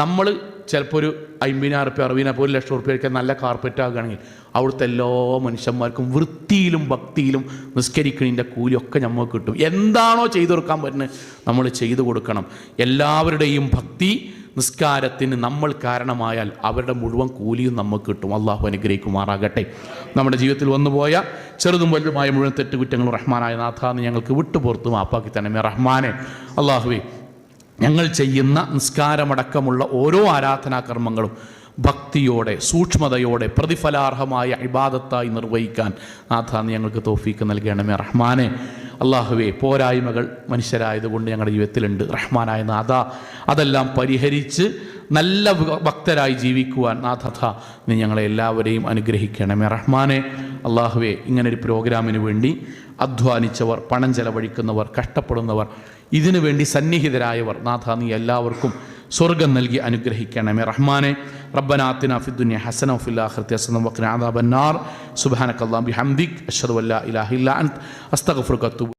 നമ്മൾ ചിലപ്പോൾ ഒരു 50,000 60,000 1,00,000 നല്ല കാർപ്പറ്റ് ആകുകയാണെങ്കിൽ അവിടുത്തെ എല്ലാ മനുഷ്യന്മാർക്കും വൃത്തിയിലും ഭക്തിയിലും നിസ്കരിക്കുന്നതിൻ്റെ കൂലിയൊക്കെ നമുക്ക് കിട്ടും. എന്താണോ ചെയ്തു കൊടുക്കാൻ പറ്റുന്നത് നമ്മൾ ചെയ്തു കൊടുക്കണം. എല്ലാവരുടെയും ഭക്തി നിസ്കാരത്തിന് നമ്മൾ കാരണമായാൽ അവരുടെ മുഴുവൻ കൂലിയും നമുക്ക് കിട്ടും. അള്ളാഹു അനുഗ്രഹിക്കുമാറാകട്ടെ. നമ്മുടെ ജീവിതത്തിൽ വന്നുപോയ ചെറുതും വലുതുമായ മുഴുവൻ തെറ്റുകുറ്റങ്ങളും റഹ്മാനായ നാഥാന്ന് ഞങ്ങൾക്ക് വിട്ടുപുറത്ത് മാപ്പാക്കി തന്നെ റഹ്മാനെ. അള്ളാഹുവേ, ഞങ്ങൾ ചെയ്യുന്ന നിസ്കാരമടക്കമുള്ള ഓരോ ആരാധനാകർമ്മങ്ങളും ഭക്തിയോടെ സൂക്ഷ്മതയോടെ പ്രതിഫലാർഹമായ ഇബാദത്തായി നിർവഹിക്കാൻ നാഥാന്ന് ഞങ്ങൾക്ക് തൗഫീക്ക് നൽകണമേ റഹ്മാനെ. അള്ളാഹുവേ, പോരായ്മകൾ മനുഷ്യരായതുകൊണ്ട് ഞങ്ങളുടെ ജീവിതത്തിലുണ്ട് റഹ്മാനായ നാഥ. അതെല്ലാം പരിഹരിച്ച് നല്ല ഭക്തരായി ജീവിക്കുവാൻ നാഥ നീ ഞങ്ങളെ എല്ലാവരെയും അനുഗ്രഹിക്കണമേ റഹ്മാനെ. അള്ളാഹുവേ, ഇങ്ങനൊരു പ്രോഗ്രാമിന് വേണ്ടി അധ്വാനിച്ചവർ, പണം ചെലവഴിക്കുന്നവർ, കഷ്ടപ്പെടുന്നവർ, ഇതിനു വേണ്ടി സന്നിഹിതരായവർ നാഥ നീ എല്ലാവർക്കും സ്വർഗം നൽകി അനുഗ്രഹിക്കണമേ റഹ്മാനെ. റബ്ബനാ ആതിനാ ഫിദ്ദുനിയ ഹസന വഫിൽ ആഖിറതി ഹസന വഖിനാ അദാബന്നാർ. സുബ്ഹാനകല്ലാഹി ബിഹംദിക് അശ്ഹദു അല്ലാ ഇലാഹ ഇല്ലാ അൻത അസ്തഗ്ഫിറുക വഅത്തൂബു